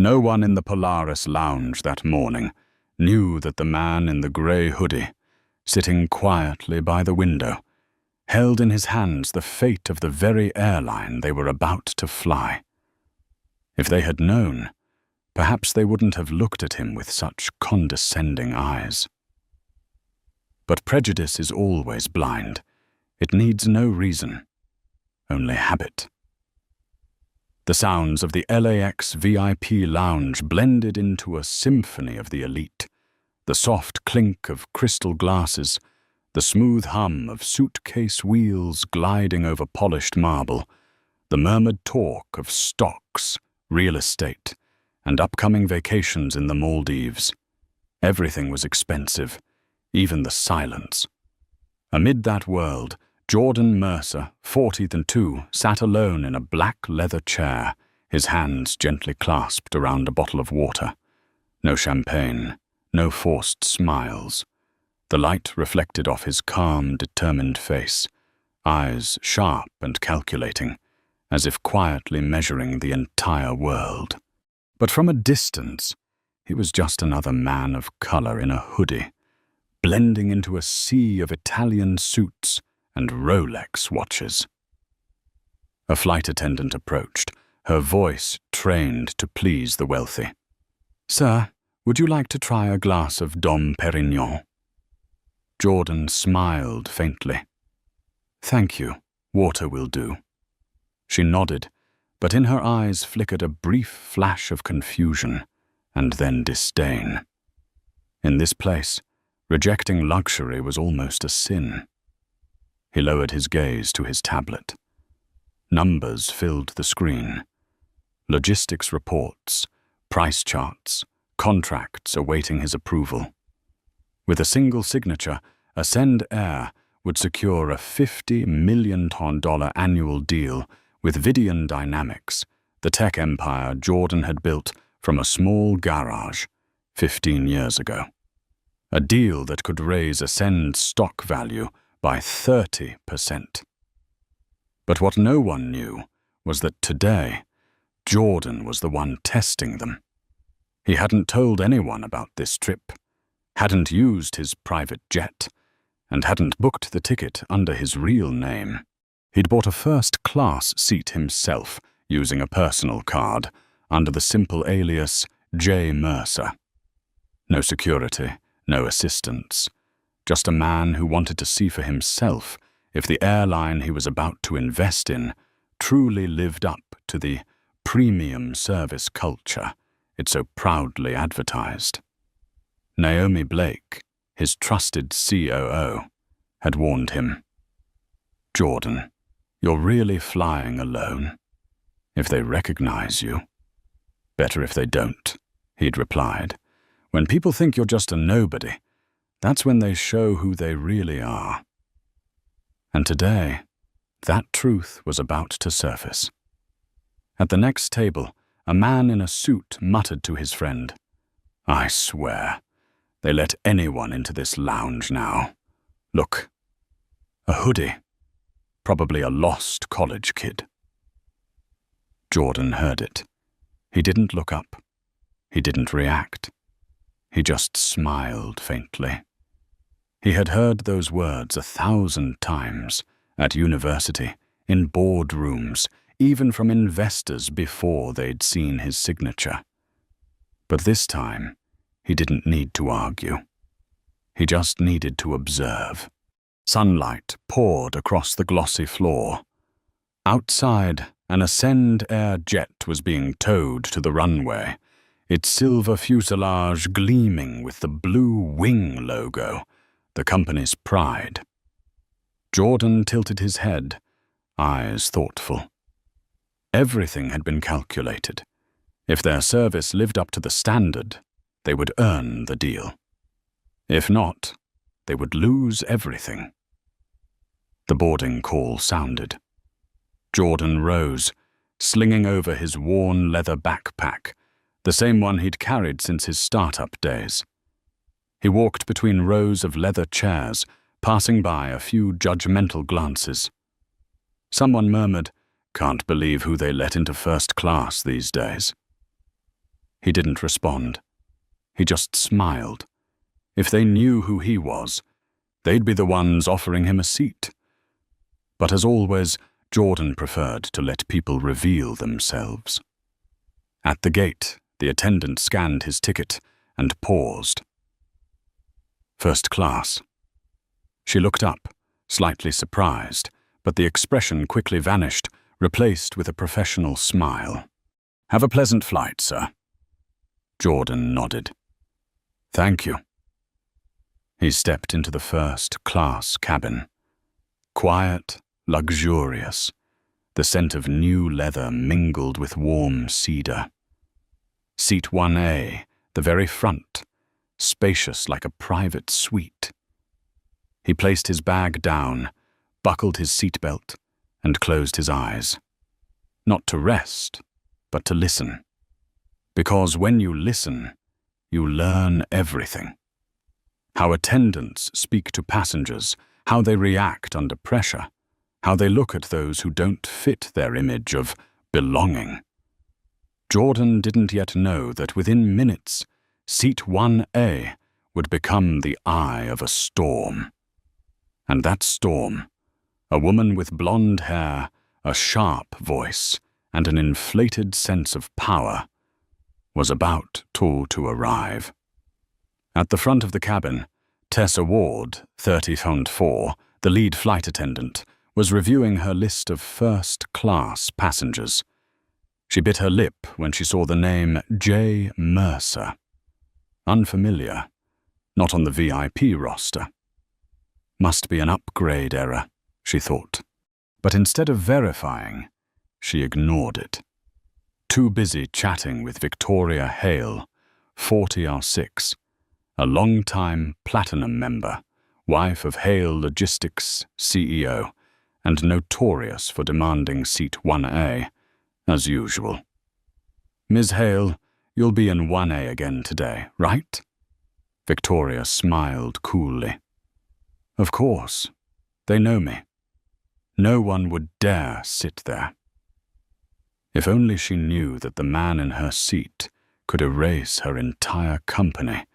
No one in the Polaris lounge that morning knew that the man in the grey hoodie, sitting quietly by the window, held in his hands the fate of the very airline they were about to fly. If they had known, perhaps they wouldn't have looked at him with such condescending eyes. But prejudice is always blind. It needs no reason, only habit. The sounds of the LAX VIP lounge blended into a symphony of the elite. The soft clink of crystal glasses, the smooth hum of suitcase wheels gliding over polished marble, the murmured talk of stocks, real estate, and upcoming vacations in the Maldives. Everything was expensive, even the silence. Amid that world, Jordan Mercer, 42, sat alone in a black leather chair, his hands gently clasped around a bottle of water. No champagne, no forced smiles. The light reflected off his calm, determined face, eyes sharp and calculating, as if quietly measuring the entire world. But from a distance, he was just another man of color in a hoodie, blending into a sea of Italian suits and Rolex watches. A flight attendant approached, her voice trained to please the wealthy. "Sir, would you like to try a glass of Dom Perignon?" Jordan smiled faintly. "Thank you, water will do." She nodded, but in her eyes flickered a brief flash of confusion and then disdain. In this place, rejecting luxury was almost a sin. He lowered his gaze to his tablet. Numbers filled the screen. Logistics reports, price charts, contracts awaiting his approval. With a single signature, Ascend Air would secure a $50 million annual deal with Vidian Dynamics, the tech empire Jordan had built from a small garage 15 years ago. A deal that could raise Ascend's stock value by 30%. But what no one knew was that today, Jordan was the one testing them. He hadn't told anyone about this trip, hadn't used his private jet, and hadn't booked the ticket under his real name. He'd bought a first-class seat himself, using a personal card, under the simple alias J. Mercer. No security, no assistance. Just a man who wanted to see for himself if the airline he was about to invest in truly lived up to the premium service culture it so proudly advertised. Naomi Blake, his trusted COO, had warned him, "Jordan, you're really flying alone. If they recognize you." "Better if they don't," he'd replied. "When people think you're just a nobody, that's when they show who they really are." And today, that truth was about to surface. At the next table, a man in a suit muttered to his friend, "I swear, they let anyone into this lounge now. Look, a hoodie, probably a lost college kid." Jordan heard it. He didn't look up. He didn't react. He just smiled faintly. He had heard those words 1,000 times, at university, in boardrooms, even from investors before they'd seen his signature. But this time, he didn't need to argue. He just needed to observe. Sunlight poured across the glossy floor. Outside, an Ascend Air jet was being towed to the runway, its silver fuselage gleaming with the blue wing logo, the company's pride. Jordan tilted his head, eyes thoughtful. Everything had been calculated. If their service lived up to the standard, they would earn the deal. If not, they would lose everything. The boarding call sounded. Jordan rose, slinging over his worn leather backpack, the same one he'd carried since his startup days. He walked between rows of leather chairs, passing by a few judgmental glances. Someone murmured, "Can't believe who they let into first class these days." He didn't respond. He just smiled. If they knew who he was, they'd be the ones offering him a seat. But as always, Jordan preferred to let people reveal themselves. At the gate, the attendant scanned his ticket and paused. First class. She looked up, slightly surprised, but the expression quickly vanished, replaced with a professional smile. "Have a pleasant flight, sir." Jordan nodded. "Thank you." He stepped into the first-class cabin. Quiet, luxurious, the scent of new leather mingled with warm cedar. Seat 1A, the very front, spacious like a private suite. He placed his bag down, buckled his seatbelt, and closed his eyes. Not to rest, but to listen. Because when you listen, you learn everything. How attendants speak to passengers, how they react under pressure, how they look at those who don't fit their image of belonging. Jordan didn't yet know that within minutes, Seat 1A would become the eye of a storm. And that storm, a woman with blonde hair, a sharp voice, and an inflated sense of power, was about to arrive. At the front of the cabin, Tessa Ward, 30-4, the lead flight attendant, was reviewing her list of first-class passengers. She bit her lip when she saw the name J. Mercer. Unfamiliar, not on the VIP roster. Must be an upgrade error, she thought. But instead of verifying, she ignored it. Too busy chatting with Victoria Hale, 40R6, a long-time Platinum member, wife of Hale Logistics CEO, and notorious for demanding Seat 1A, as usual. "Ms. Hale, you'll be in 1A again today, right?" Victoria smiled coolly. "Of course. They know me. No one would dare sit there." If only she knew that the man in her seat could erase her entire company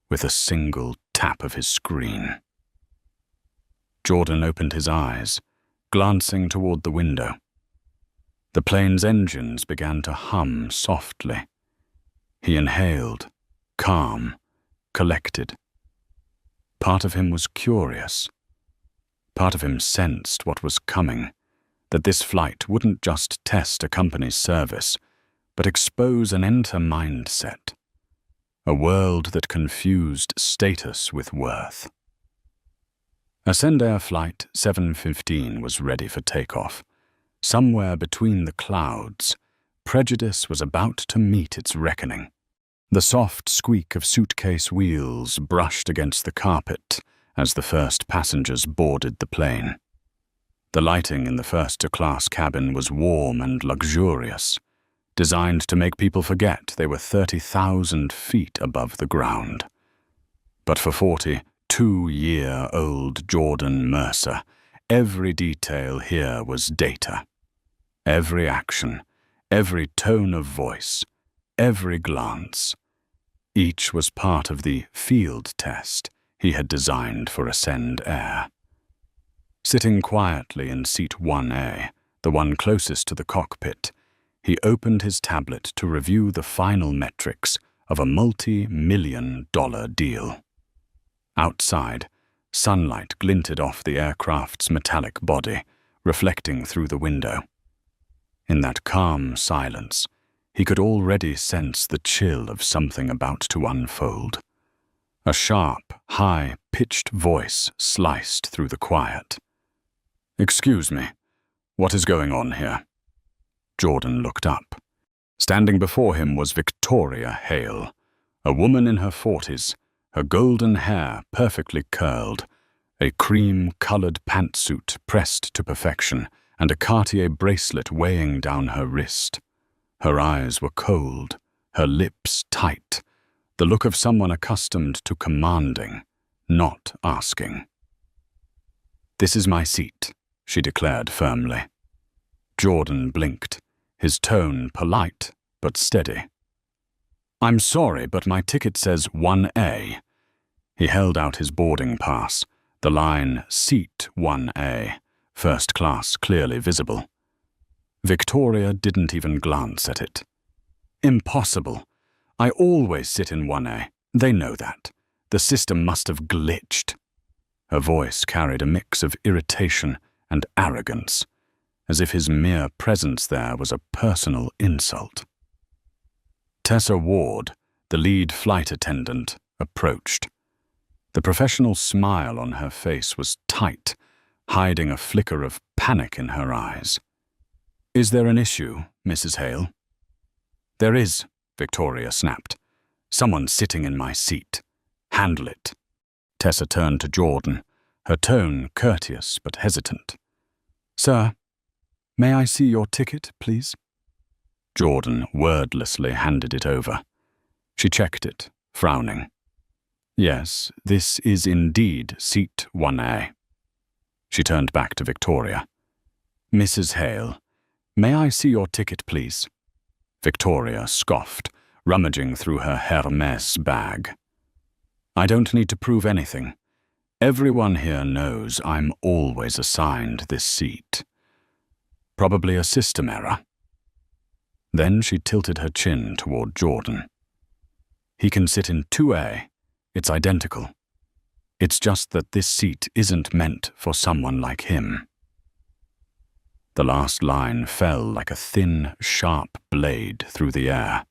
with a single tap of his screen. Jordan opened his eyes, glancing toward the window. The plane's engines began to hum softly. He inhaled, calm, collected. Part of him was curious. Part of him sensed what was coming, that this flight wouldn't just test a company's service, but expose an entire mindset, a world that confused status with worth. Ascendair Flight 715 was ready for takeoff. Somewhere between the clouds, prejudice was about to meet its reckoning. The soft squeak of suitcase wheels brushed against the carpet as the first passengers boarded the plane. The lighting in the first-class cabin was warm and luxurious, designed to make people forget they were 30,000 feet above the ground. But for 42-year-old Jordan Mercer, every detail here was data. Every action, every tone of voice, every glance. Each was part of the field test he had designed for Ascendair. Sitting quietly in Seat 1A, the one closest to the cockpit, he opened his tablet to review the final metrics of a multi-million-dollar deal. Outside, sunlight glinted off the aircraft's metallic body, reflecting through the window. In that calm silence, he could already sense the chill of something about to unfold. A sharp, high-pitched voice sliced through the quiet. "Excuse me, what is going on here?" Jordan looked up. Standing before him was Victoria Hale, a woman in her 40s, her golden hair perfectly curled, a cream-colored pantsuit pressed to perfection, and a Cartier bracelet weighing down her wrist. Her eyes were cold, her lips tight, the look of someone accustomed to commanding, not asking. "This is my seat," she declared firmly. Jordan blinked, his tone polite but steady. I'm sorry, but my ticket says 1A. He held out his boarding pass, the line Seat 1A, first class clearly visible. Victoria didn't even glance at it. Impossible. I always sit in 1A. They know that. The system must have glitched. Her voice carried a mix of irritation and arrogance, as if his mere presence there was a personal insult. Tessa Ward, the lead flight attendant, approached. The professional smile on her face was tight, hiding a flicker of panic in her eyes. "Is there an issue, Mrs. Hale?" "There is," Victoria snapped. "Someone's sitting in my seat. Handle it." Tessa turned to Jordan, her tone courteous but hesitant. "Sir, may I see your ticket, please?" Jordan wordlessly handed it over. She checked it, frowning. "Yes, this is indeed Seat 1A. She turned back to Victoria. "Mrs. Hale, may I see your ticket, please?" Victoria scoffed, rummaging through her Hermes bag. "I don't need to prove anything. Everyone here knows I'm always assigned this seat. Probably a system error." Then she tilted her chin toward Jordan. "He can sit in 2A. It's identical. It's just that this seat isn't meant for someone like him." The last line fell like a thin, sharp blade through the air.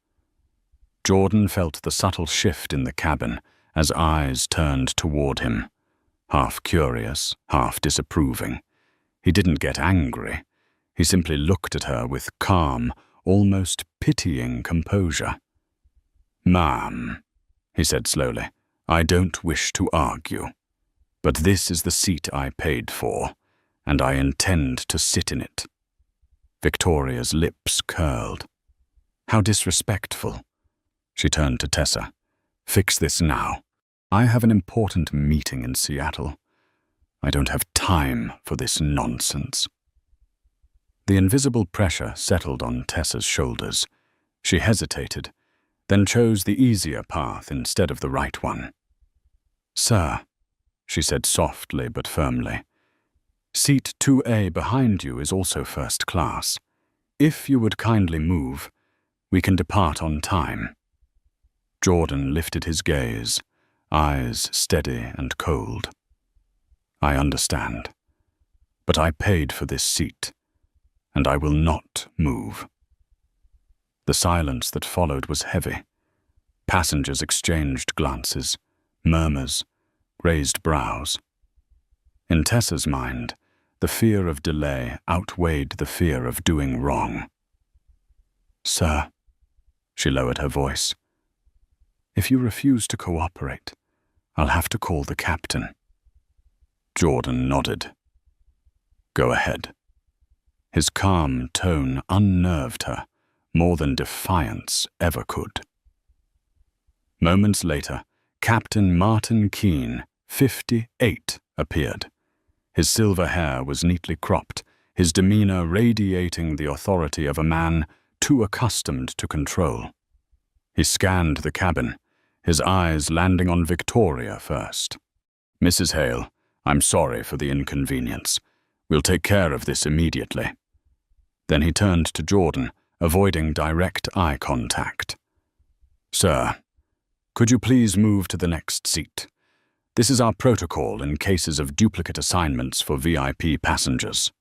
Jordan felt the subtle shift in the cabin as eyes turned toward him, half curious, half disapproving. He didn't get angry. He simply looked at her with calm, almost pitying composure. "Ma'am," he said slowly, "I don't wish to argue, but this is the seat I paid for, and I intend to sit in it." Victoria's lips curled. "How disrespectful." She turned to Tessa. "Fix this now. I have an important meeting in Seattle. I don't have time for this nonsense." The invisible pressure settled on Tessa's shoulders. She hesitated, then chose the easier path instead of the right one. "Sir," she said softly but firmly, "Seat 2A behind you is also first class. If you would kindly move, we can depart on time." Jordan lifted his gaze, eyes steady and cold. "I understand, but I paid for this seat, and I will not move." The silence that followed was heavy. Passengers exchanged glances, murmurs, raised brows. In Tessa's mind, the fear of delay outweighed the fear of doing wrong. "Sir," she lowered her voice, "if you refuse to cooperate, I'll have to call the captain." Jordan nodded. "Go ahead." His calm tone unnerved her more than defiance ever could. Moments later, Captain Martin Keene, 58, appeared. His silver hair was neatly cropped, his demeanor radiating the authority of a man too accustomed to control. He scanned the cabin, his eyes landing on Victoria first. "Mrs. Hale, I'm sorry for the inconvenience. We'll take care of this immediately." Then he turned to Jordan, avoiding direct eye contact. "Sir, could you please move to the next seat? This is our protocol in cases of duplicate assignments for VIP passengers."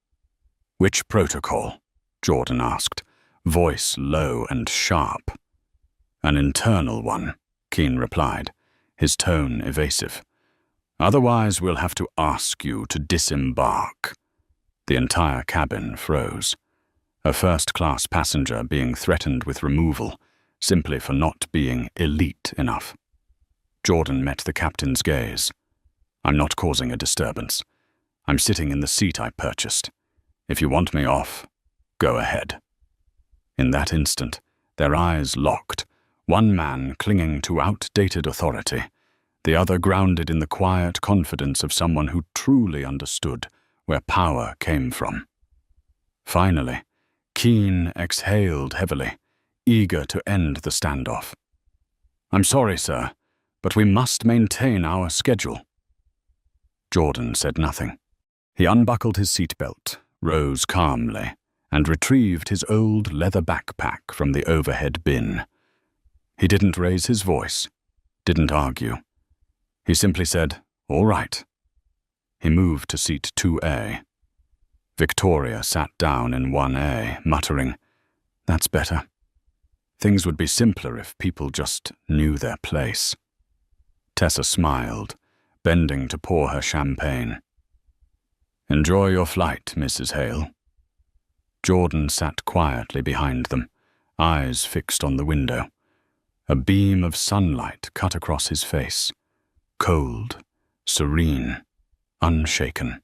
"Which protocol?" Jordan asked, voice low and sharp. "An internal one," Keene replied, his tone evasive. "Otherwise, we'll have to ask you to disembark." The entire cabin froze. A first-class passenger being threatened with removal simply for not being elite enough. Jordan met the captain's gaze. "I'm not causing a disturbance. I'm sitting in the seat I purchased. If you want me off, go ahead." In that instant, their eyes locked, one man clinging to outdated authority, the other grounded in the quiet confidence of someone who truly understood where power came from. Finally, Keene exhaled heavily, eager to end the standoff. "I'm sorry, sir, but we must maintain our schedule." Jordan said nothing. He unbuckled his seatbelt, rose calmly, and retrieved his old leather backpack from the overhead bin. He didn't raise his voice, didn't argue. He simply said, "All right." He moved to seat 2A. Victoria sat down in 1A, muttering, "That's better. Things would be simpler if people just knew their place." Tessa smiled, bending to pour her champagne. "Enjoy your flight, Mrs. Hale." Jordan sat quietly behind them, eyes fixed on the window. A beam of sunlight cut across his face, cold, serene, unshaken.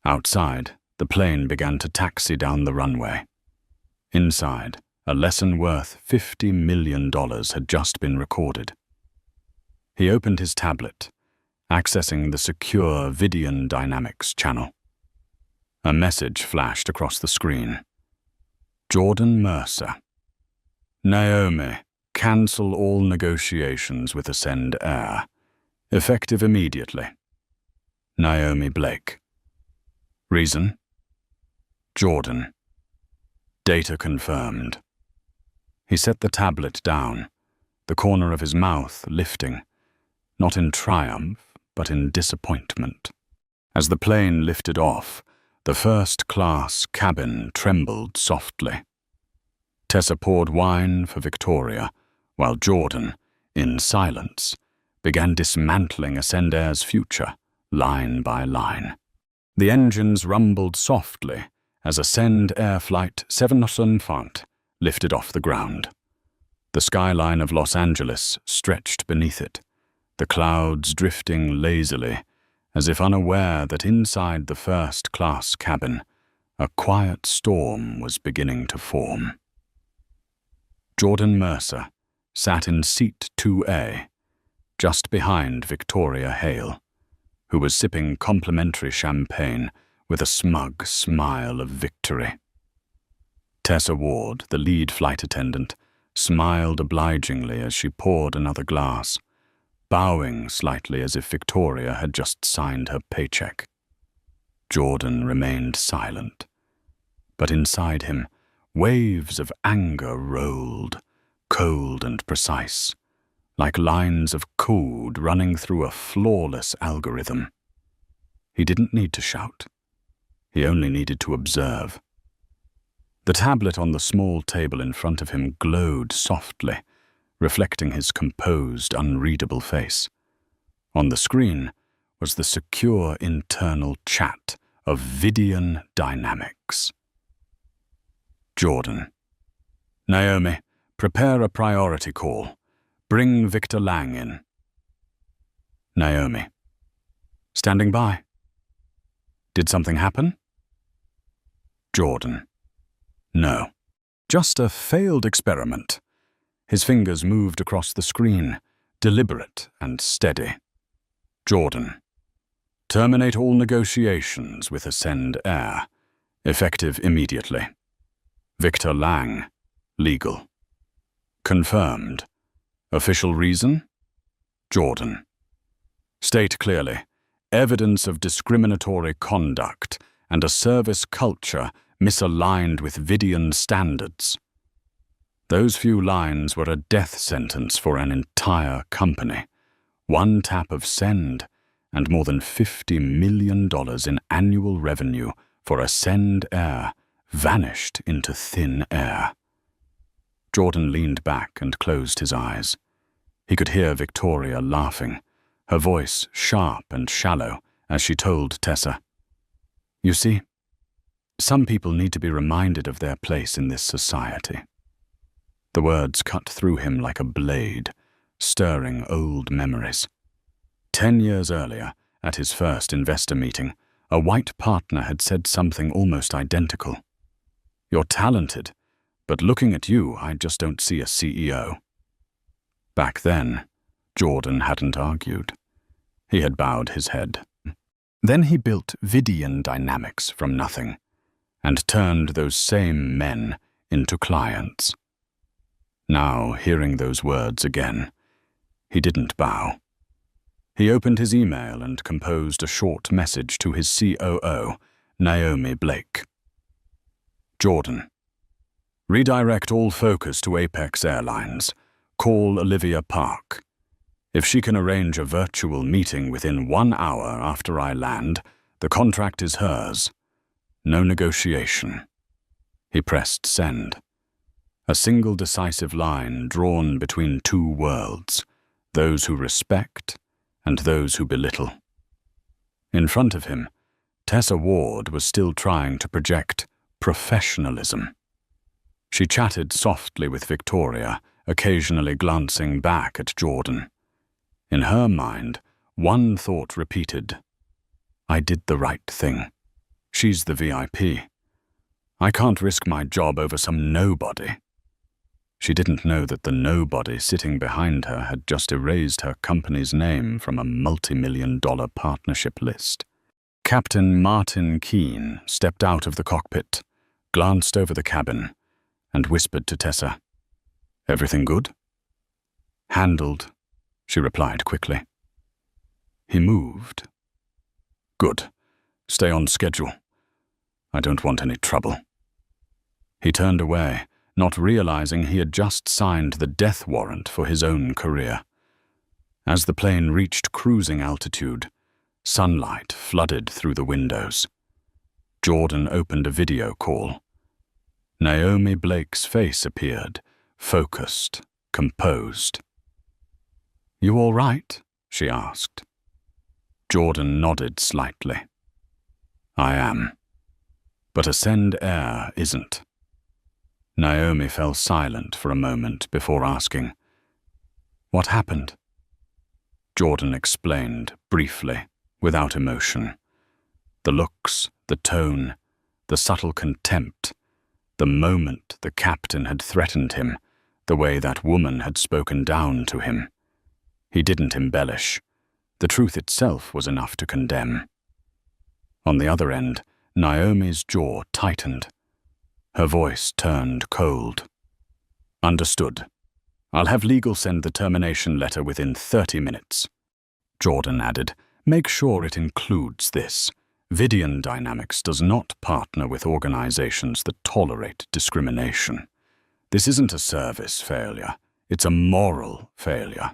Outside, the plane began to taxi down the runway. Inside, a lesson worth $50 million had just been recorded. He opened his tablet, accessing the secure Vidian Dynamics channel. A message flashed across the screen. Jordan Mercer. "Naomi, cancel all negotiations with Ascend Air. Effective immediately. Naomi Blake." Reason? Jordan. Data confirmed. He set the tablet down, the corner of his mouth lifting, not in triumph, but in disappointment. As the plane lifted off, the first-class cabin trembled softly. Tessa poured wine for Victoria, while Jordan, in silence, began dismantling Ascend Air's future, line by line. The engines rumbled softly as Ascend Air Flight 705 lifted off the ground. The skyline of Los Angeles stretched beneath it, the clouds drifting lazily, as if unaware that inside the first-class cabin, a quiet storm was beginning to form. Jordan Mercer sat in seat 2A, just behind Victoria Hale, who was sipping complimentary champagne with a smug smile of victory. Tessa Ward, the lead flight attendant, smiled obligingly as she poured another glass, bowing slightly as if Victoria had just signed her paycheck. Jordan remained silent, but inside him, waves of anger rolled, cold and precise, like lines of code running through a flawless algorithm. He didn't need to shout. He only needed to observe. The tablet on the small table in front of him glowed softly, reflecting his composed, unreadable face. On the screen was the secure internal chat of Vidian Dynamics. Jordan. "Naomi, prepare a priority call. Bring Victor Lang in." Naomi. "Standing by." "Did something happen?" Jordan. "No. Just a failed experiment." His fingers moved across the screen, deliberate and steady. Jordan. "Terminate all negotiations with Ascend Air. Effective immediately. Victor Lang. Legal." Confirmed. "Official reason?" Jordan. "State clearly. Evidence of discriminatory conduct and a service culture misaligned with Vidian standards." Those few lines were a death sentence for an entire company. One tap of send, and more than $50 million in annual revenue for Ascend Air vanished into thin air. Jordan leaned back and closed his eyes. He could hear Victoria laughing, her voice sharp and shallow as she told Tessa, "You see, some people need to be reminded of their place in this society." The words cut through him like a blade, stirring old memories. 10 years earlier, at his first investor meeting, a white partner had said something almost identical. "You're talented, but looking at you, I just don't see a CEO." Back then, Jordan hadn't argued. He had bowed his head. Then he built Vidian Dynamics from nothing, and turned those same men into clients. Now, hearing those words again, he didn't bow. He opened his email and composed a short message to his COO, Naomi Blake. Jordan. Redirect all focus to Apex Airlines. Call Olivia Park. If she can arrange a virtual meeting within 1 hour after I land, the contract is hers. No negotiation. He pressed send. A single decisive line drawn between two worlds, those who respect and those who belittle. In front of him, Tessa Ward was still trying to project professionalism. She chatted softly with Victoria, occasionally glancing back at Jordan. In her mind, one thought repeated, I did the right thing. She's the VIP. I can't risk my job over some nobody. She didn't know that the nobody sitting behind her had just erased her company's name from a multi-million-dollar partnership list. Captain Martin Keene stepped out of the cockpit, glanced over the cabin, and whispered to Tessa, Everything good? Handled, she replied quickly. He moved. Good. Stay on schedule. I don't want any trouble. He turned away, not realizing he had just signed the death warrant for his own career. As the plane reached cruising altitude, sunlight flooded through the windows. Jordan opened a video call. Naomi Blake's face appeared, focused, composed. You all right? She asked. Jordan nodded slightly. I am. But Ascend Air isn't. Naomi fell silent for a moment before asking, What happened? Jordan explained, briefly, without emotion. The looks, the tone, the subtle contempt, the moment the captain had threatened him, the way that woman had spoken down to him. He didn't embellish. The truth itself was enough to condemn. On the other end, Naomi's jaw tightened. Her voice turned cold. Understood. I'll have legal send the termination letter within 30 minutes. Jordan added, Make sure it includes this. Vidian Dynamics does not partner with organizations that tolerate discrimination. This isn't a service failure. It's a moral failure.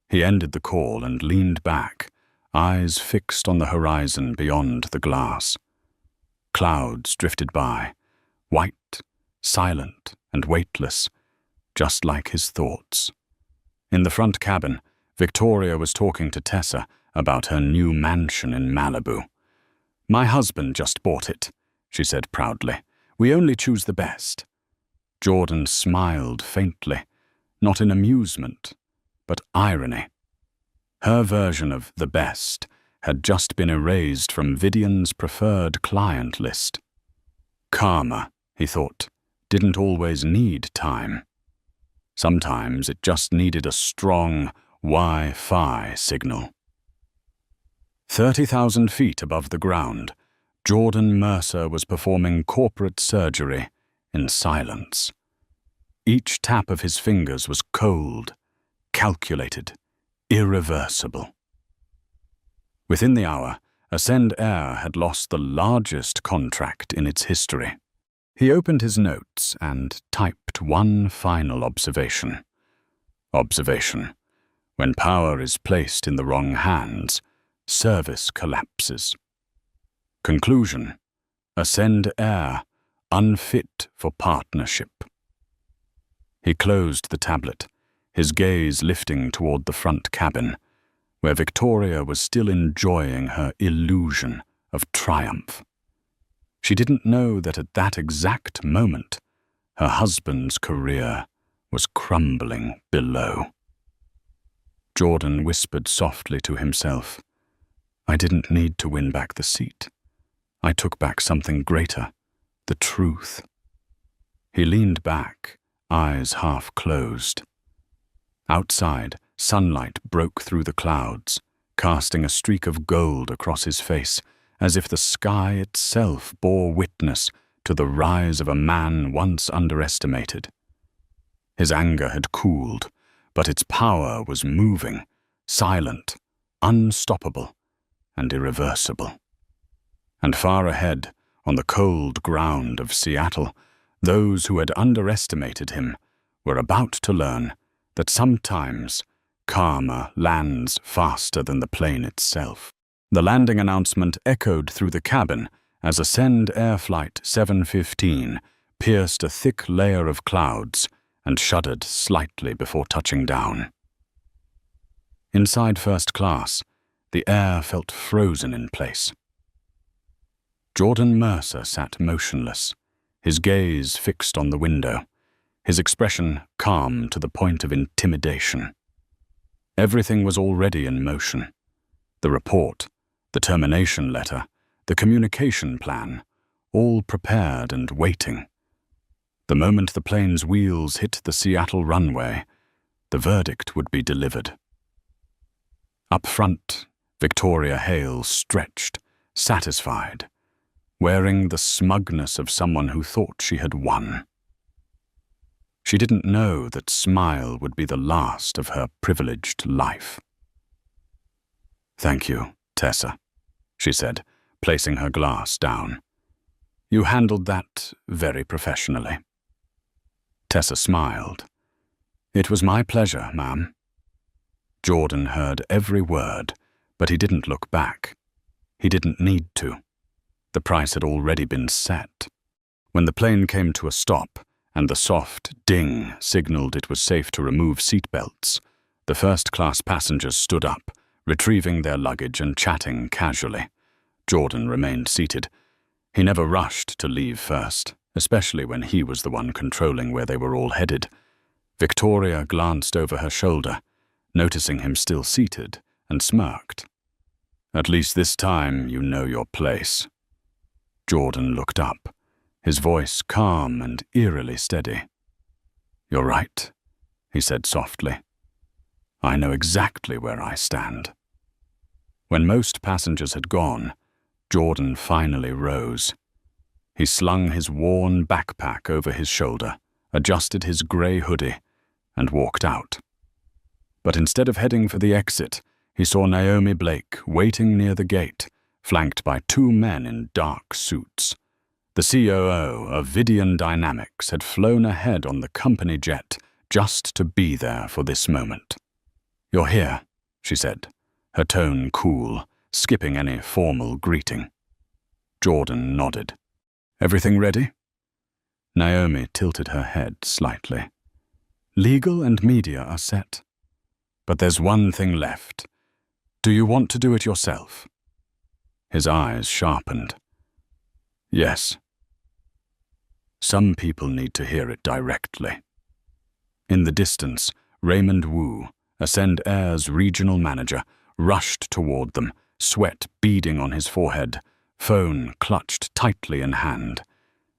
He ended the call and leaned back, eyes fixed on the horizon beyond the glass. Clouds drifted by, white, silent, and weightless, just like his thoughts. In the front cabin, Victoria was talking to Tessa about her new mansion in Malibu. My husband just bought it, she said proudly. We only choose the best. Jordan smiled faintly, not in amusement, but irony. Her version of the best had just been erased from Vidian's preferred client list. Karma, he thought, didn't always need time. Sometimes it just needed a strong Wi-Fi signal. 30,000 feet above the ground, Jordan Mercer was performing corporate surgery in silence. Each tap of his fingers was cold, calculated, irreversible. Within the hour, Ascend Air had lost the largest contract in its history. He opened his notes and typed one final observation. Observation. When power is placed in the wrong hands, service collapses. Conclusion. Ascend Air, unfit for partnership. He closed the tablet, his gaze lifting toward the front cabin, where Victoria was still enjoying her illusion of triumph. She didn't know that at that exact moment, her husband's career was crumbling below. Jordan whispered softly to himself, I didn't need to win back the seat. I took back something greater, the truth. He leaned back, eyes half closed. Outside, sunlight broke through the clouds, casting a streak of gold across his face, as if the sky itself bore witness to the rise of a man once underestimated. His anger had cooled, but its power was moving, silent, unstoppable, and irreversible. And far ahead, on the cold ground of Seattle, those who had underestimated him were about to learn that sometimes karma lands faster than the plane itself. The landing announcement echoed through the cabin as Ascend Air Flight 715 pierced a thick layer of clouds and shuddered slightly before touching down. Inside first class, the air felt frozen in place. Jordan Mercer sat motionless, his gaze fixed on the window, his expression calm to the point of intimidation. Everything was already in motion. The report, the termination letter, the communication plan, all prepared and waiting. The moment the plane's wheels hit the Seattle runway, the verdict would be delivered. Up front, Victoria Hale stretched, satisfied, wearing the smugness of someone who thought she had won. She didn't know that smile would be the last of her privileged life. "Thank you, Tessa," she said, placing her glass down. "You handled that very professionally." Tessa smiled. "It was my pleasure, ma'am." Jordan heard every word, but he didn't look back. He didn't need to. The price had already been set. When the plane came to a stop and the soft ding signaled it was safe to remove seatbelts, the first-class passengers stood up, retrieving their luggage and chatting casually. Jordan remained seated. He never rushed to leave first, especially when he was the one controlling where they were all headed. Victoria glanced over her shoulder, noticing him still seated, and smirked. "At least this time you know your place." Jordan looked up, his voice calm and eerily steady. "You're right," he said softly. "I know exactly where I stand." When most passengers had gone, Jordan finally rose. He slung his worn backpack over his shoulder, adjusted his grey hoodie, and walked out. But instead of heading for the exit, he saw Naomi Blake waiting near the gate, flanked by two men in dark suits. The COO of Vidian Dynamics had flown ahead on the company jet just to be there for this moment. "You're here," she said, her tone cool, skipping any formal greeting. Jordan nodded. "Everything ready?" Naomi tilted her head slightly. "Legal and media are set. But there's one thing left. Do you want to do it yourself?" His eyes sharpened. "Yes." Some people need to hear it directly. In the distance, Raymond Wu, Ascend Air's regional manager, rushed toward them, sweat beading on his forehead, phone clutched tightly in hand.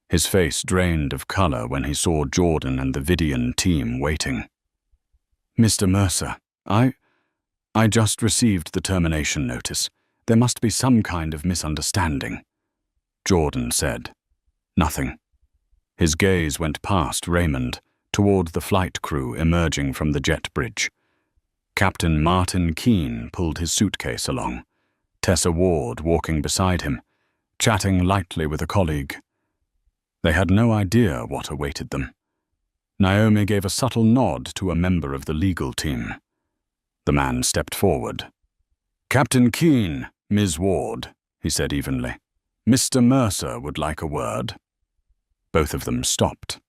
His face drained of color when he saw Jordan and the Vidian team waiting. "Mr. Mercer, I just received the termination notice. There must be some kind of misunderstanding." Jordan said. "Nothing." His gaze went past Raymond, toward the flight crew emerging from the jet bridge. Captain Martin Keene pulled his suitcase along, Tessa Ward walking beside him, chatting lightly with a colleague. They had no idea what awaited them. Naomi gave a subtle nod to a member of the legal team. The man stepped forward. "Captain Keene, Ms. Ward," he said evenly. "Mr. Mercer would like a word." Both of them stopped.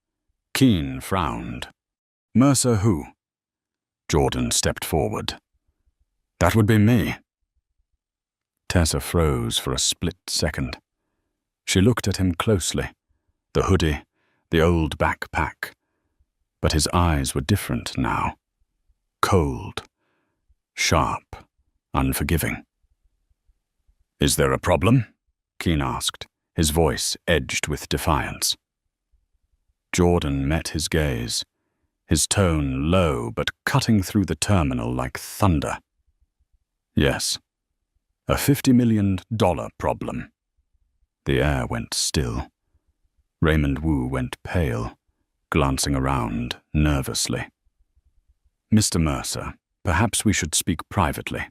Keene frowned. "Mercer who?" Jordan stepped forward. "That would be me." Tessa froze for a split second. She looked at him closely, the hoodie, the old backpack. But his eyes were different now. Cold, sharp, unforgiving. "Is there a problem?" Keene asked, his voice edged with defiance. Jordan met his gaze, his tone low but cutting through the terminal like thunder. "Yes, a $50 million problem." The air went still. Raymond Wu went pale, glancing around nervously. "Mr. Mercer, perhaps we should speak privately."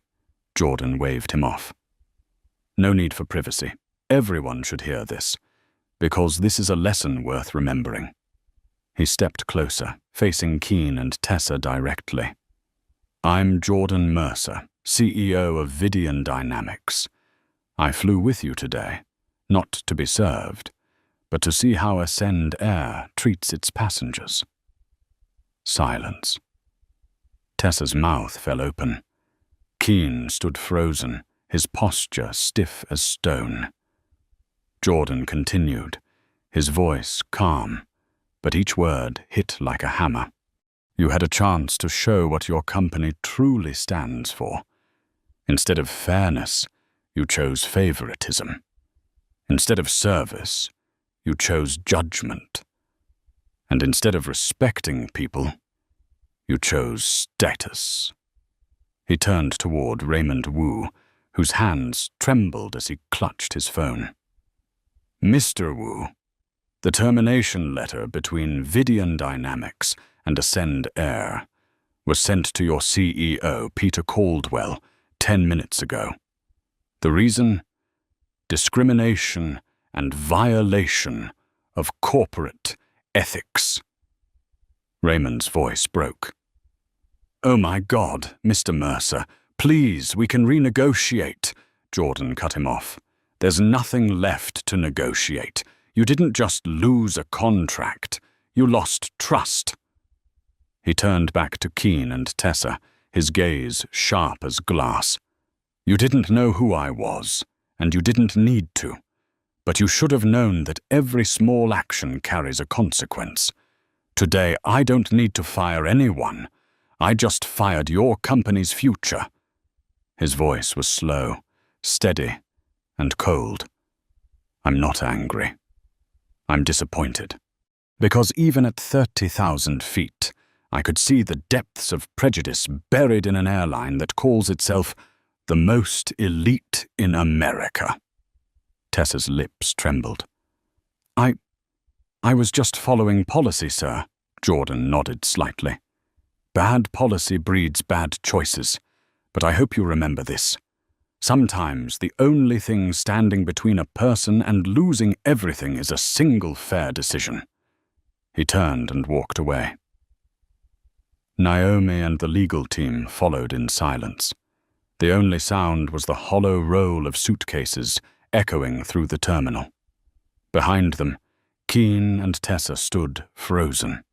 Jordan waved him off. "No need for privacy. Everyone should hear this, because this is a lesson worth remembering." He stepped closer, facing Keane and Tessa directly. "I'm Jordan Mercer, CEO of Vidian Dynamics. I flew with you today, not to be served, but to see how Ascend Air treats its passengers." Silence. Tessa's mouth fell open. Keane stood frozen, his posture stiff as stone. Jordan continued, his voice calm, but each word hit like a hammer. "You had a chance to show what your company truly stands for. Instead of fairness, you chose favoritism. Instead of service, you chose judgment. And instead of respecting people, you chose status." He turned toward Raymond Wu, whose hands trembled as he clutched his phone. "Mr. Wu, the termination letter between Vidian Dynamics and Ascend Air was sent to your CEO, Peter Caldwell, 10 minutes ago. The reason? Discrimination and violation of corporate ethics." Raymond's voice broke. "Oh my God, Mr. Mercer, please, we can renegotiate." Jordan cut him off. "There's nothing left to negotiate. You didn't just lose a contract, you lost trust." He turned back to Keane and Tessa, his gaze sharp as glass. "You didn't know who I was, and you didn't need to. But you should have known that every small action carries a consequence. Today, I don't need to fire anyone. I just fired your company's future." His voice was slow, steady, and cold. "I'm not angry. I'm disappointed. Because even at 30,000 feet, I could see the depths of prejudice buried in an airline that calls itself the most elite in America." Tessa's lips trembled. I was just following policy, sir." Jordan nodded slightly. "Bad policy breeds bad choices, but I hope you remember this. Sometimes the only thing standing between a person and losing everything is a single fair decision." He turned and walked away. Naomi and the legal team followed in silence. The only sound was the hollow roll of suitcases echoing through the terminal. Behind them, Keane and Tessa stood frozen.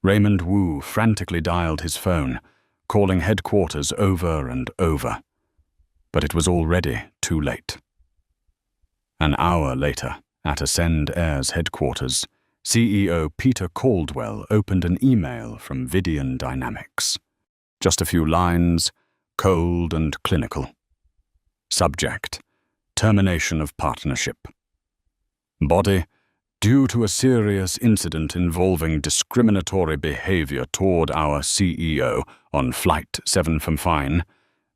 Raymond Wu frantically dialed his phone, calling headquarters over and over. But it was already too late. An hour later, at Ascend Air's headquarters, CEO Peter Caldwell opened an email from Vidian Dynamics. Just a few lines, cold and clinical. Subject: termination of partnership. Body: due to a serious incident involving discriminatory behavior toward our CEO on Flight 759,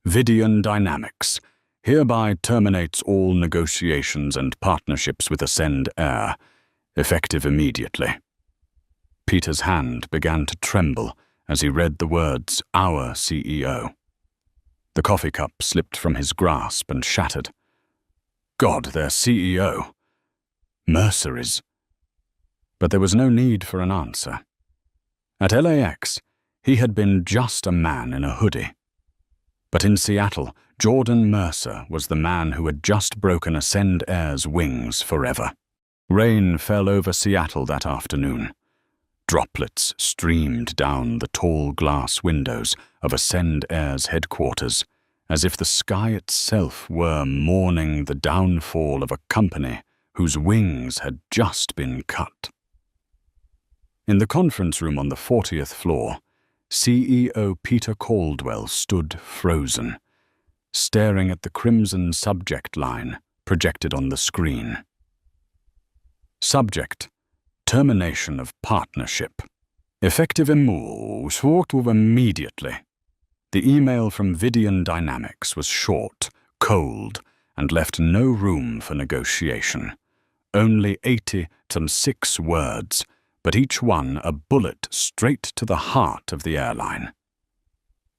Vidian Dynamics hereby terminates all negotiations and partnerships with Ascend Air, effective immediately. Peter's hand began to tremble as he read the words, "Our CEO." The coffee cup slipped from his grasp and shattered. God, their CEO. Mercer is... But there was no need for an answer. At LAX, he had been just a man in a hoodie. But in Seattle, Jordan Mercer was the man who had just broken Ascend Air's wings forever. Rain fell over Seattle that afternoon. Droplets streamed down the tall glass windows of Ascend Air's headquarters, as if the sky itself were mourning the downfall of a company whose wings had just been cut. In the conference room on the 40th floor, CEO Peter Caldwell stood frozen, staring at the crimson subject line projected on the screen. Subject: termination of partnership. Effective immediately. The email from Vidian Dynamics was short, cold, and left no room for negotiation. Only 86 words, but each one a bullet straight to the heart of the airline.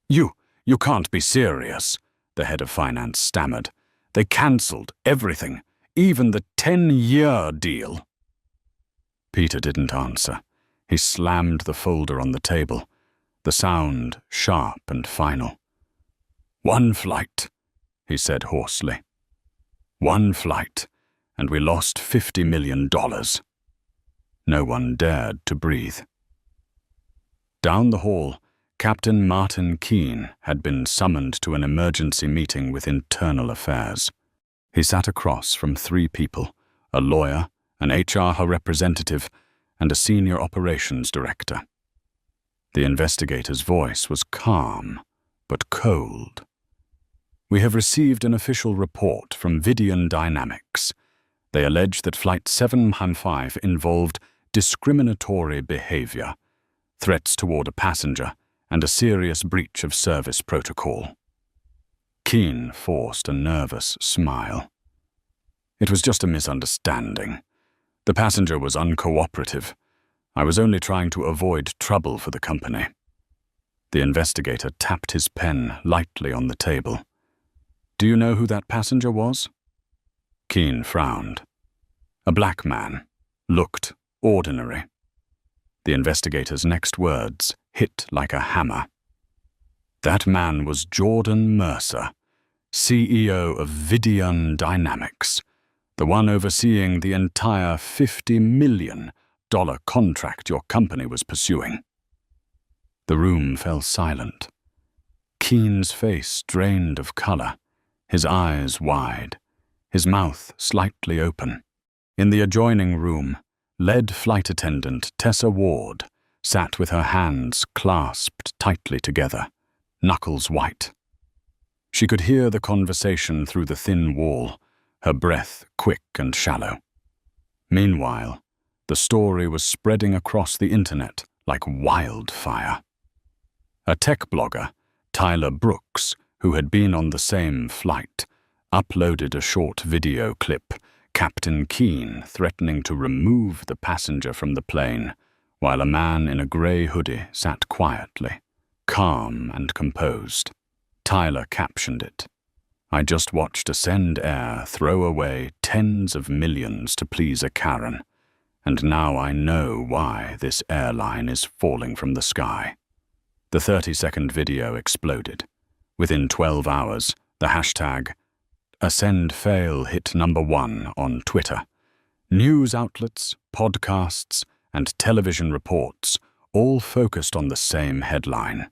You can't be serious," the head of finance stammered. "They cancelled everything, even the 10-year deal." Peter didn't answer. He slammed the folder on the table, the sound sharp and final. "One flight," he said hoarsely. "One flight, and we lost $50 million. No one dared to breathe. Down the hall, Captain Martin Keene had been summoned to an emergency meeting with Internal Affairs. He sat across from 3 people, a lawyer, an HR representative, and a senior operations director. The investigator's voice was calm, but cold. "We have received an official report from Vidian Dynamics. They allege that Flight 715 involved discriminatory behavior, threats toward a passenger, and a serious breach of service protocol." Keene forced a nervous smile. "It was just a misunderstanding. The passenger was uncooperative. I was only trying to avoid trouble for the company." The investigator tapped his pen lightly on the table. "Do you know who that passenger was?" Keene frowned. A black man, looked ordinary. The investigator's next words hit like a hammer. "That man was Jordan Mercer, CEO of Vidian Dynamics, the one overseeing the entire $50 million contract your company was pursuing." The room fell silent. Keene's face drained of color, his eyes wide, his mouth slightly open. In the adjoining room, lead flight attendant Tessa Ward sat with her hands clasped tightly together, knuckles white. She could hear the conversation through the thin wall, her breath quick and shallow. Meanwhile, the story was spreading across the internet like wildfire. A tech blogger, Tyler Brooks, who had been on the same flight, uploaded a short video clip, Captain Keene threatening to remove the passenger from the plane, while a man in a grey hoodie sat quietly, calm and composed. Tyler captioned it. "I just watched Ascend Air throw away tens of millions to please a Karen, and now I know why this airline is falling from the sky." The 30-second video exploded. Within 12 hours, the hashtag #AscendFail hit #1 on Twitter. News outlets, podcasts, and television reports all focused on the same headline.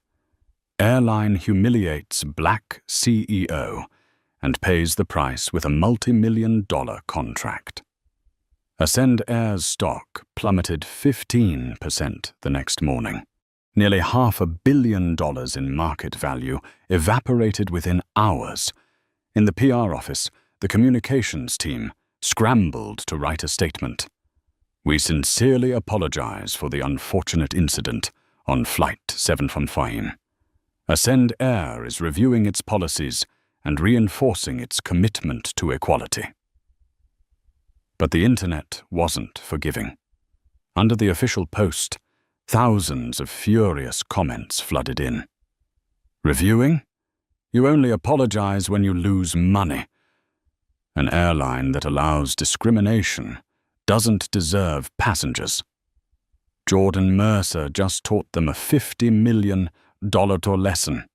Airline humiliates black CEO and pays the price with a multi-million-dollar contract. Ascend Air's stock plummeted 15% the next morning. Nearly $500 million in market value evaporated within hours. In the PR office, the communications team scrambled to write a statement. "We sincerely apologize for the unfortunate incident on Flight 715. Ascend Air is reviewing its policies and reinforcing its commitment to equality." But the internet wasn't forgiving. Under the official post, thousands of furious comments flooded in. "Reviewing? You only apologize when you lose money. An airline that allows discrimination doesn't deserve passengers. Jordan Mercer just taught them a $50 million lesson."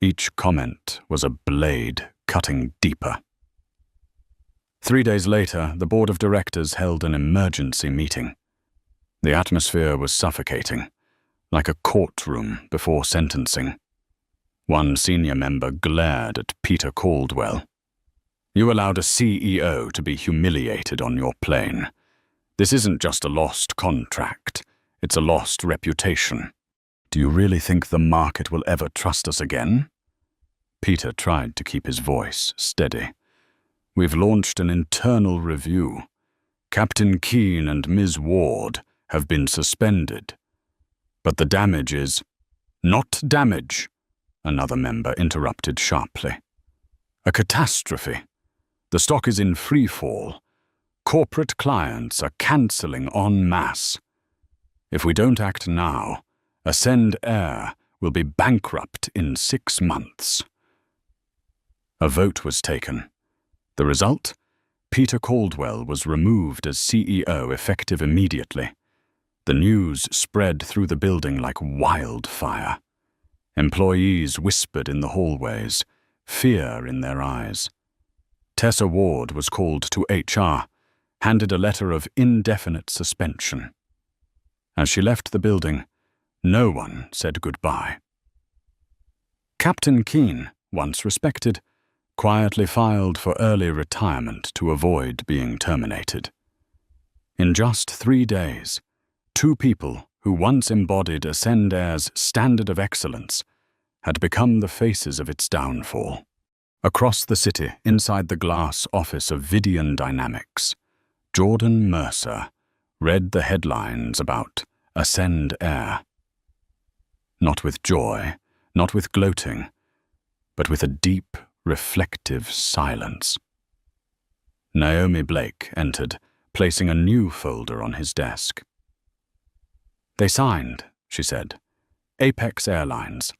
Each comment was a blade cutting deeper. 3 days later, the board of directors held an emergency meeting. The atmosphere was suffocating, like a courtroom before sentencing. One senior member glared at Peter Caldwell. "You allowed a CEO to be humiliated on your plane. This isn't just a lost contract, it's a lost reputation. Do you really think the market will ever trust us again?" Peter tried to keep his voice steady. "We've launched an internal review. Captain Keene and Ms. Ward have been suspended. But the damage is—" "Not damage," another member interrupted sharply. "A catastrophe. The stock is in free fall. Corporate clients are cancelling en masse. If we don't act now, Ascend Air will be bankrupt in 6 months. A vote was taken. The result? Peter Caldwell was removed as CEO effective immediately. The news spread through the building like wildfire. Employees whispered in the hallways, fear in their eyes. Tessa Ward was called to HR, handed a letter of indefinite suspension. As she left the building, no one said goodbye. Captain Keane, once respected, quietly filed for early retirement to avoid being terminated. In just 3 days, 2 people who once embodied Ascend Air's standard of excellence had become the faces of its downfall. Across the city, inside the glass office of Vidian Dynamics, Jordan Mercer read the headlines about Ascend Air. Not with joy, not with gloating, but with a deep, reflective silence. Naomi Blake entered, placing a new folder on his desk. "They signed," she said. "Apex Airlines.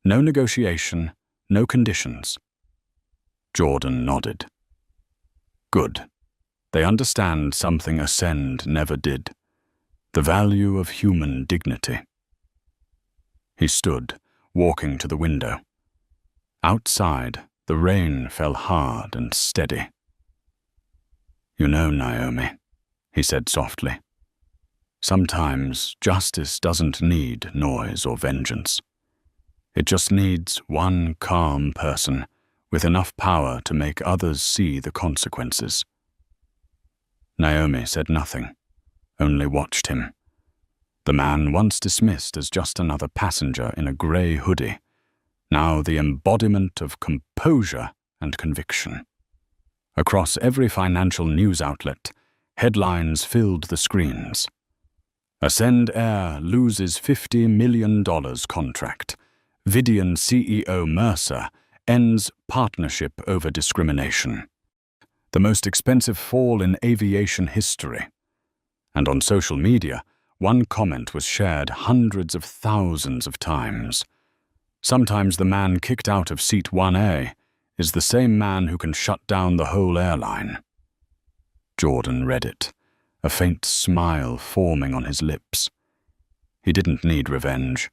No negotiation, no conditions." Jordan nodded. "Good. They understand something Ascend never did. The value of human dignity." He stood, walking to the window. Outside, the rain fell hard and steady. "You know, Naomi," he said softly, "sometimes justice doesn't need noise or vengeance. It just needs one calm person with enough power to make others see the consequences." Naomi said nothing, only watched him. The man once dismissed as just another passenger in a grey hoodie, now the embodiment of composure and conviction. Across every financial news outlet, headlines filled the screens. Ascend Air loses $50 million contract. Vidian CEO Mercer ends partnership over discrimination. The most expensive fall in aviation history. And on social media, one comment was shared hundreds of thousands of times. Sometimes the man kicked out of seat 1A is the same man who can shut down the whole airline. Jordan read it, a faint smile forming on his lips. He didn't need revenge.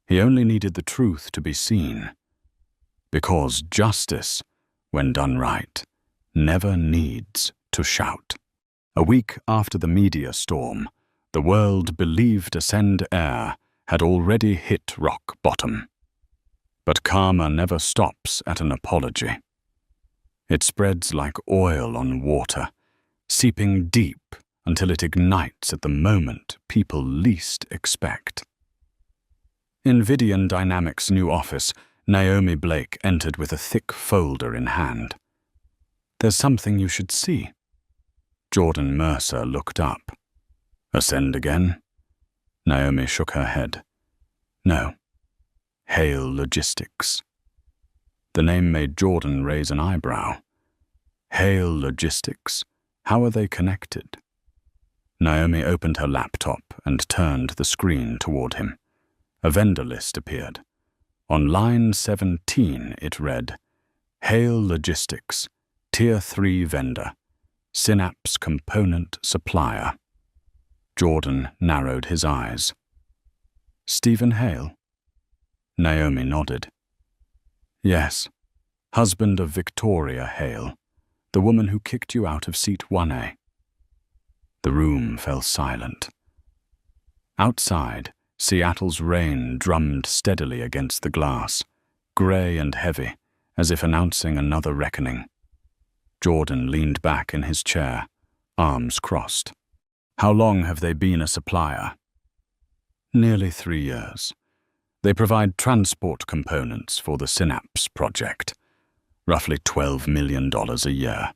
He only needed the truth to be seen. Because justice, when done right, never needs to shout. A week after the media storm, the world believed Ascend Air had already hit rock bottom. But karma never stops at an apology. It spreads like oil on water, seeping deep until it ignites at the moment people least expect. In Vidian Dynamics' new office, Naomi Blake entered with a thick folder in hand. "There's something you should see." Jordan Mercer looked up. "Ascend again?" Naomi shook her head. "No. Hale Logistics." The name made Jordan raise an eyebrow. Hale Logistics? How are they connected? Naomi opened her laptop and turned the screen toward him. A vendor list appeared. On line 17 it read, "Hale Logistics, Tier 3 vendor, Synapse component supplier." Jordan narrowed his eyes. "Stephen Hale?" Naomi nodded. "Yes, husband of Victoria Hale, the woman who kicked you out of seat 1A. The room fell silent. Outside, Seattle's rain drummed steadily against the glass, grey and heavy, as if announcing another reckoning. Jordan leaned back in his chair, arms crossed. "How long have they been a supplier?" "Nearly 3 years. They provide transport components for the Synapse project, roughly $12 million a year."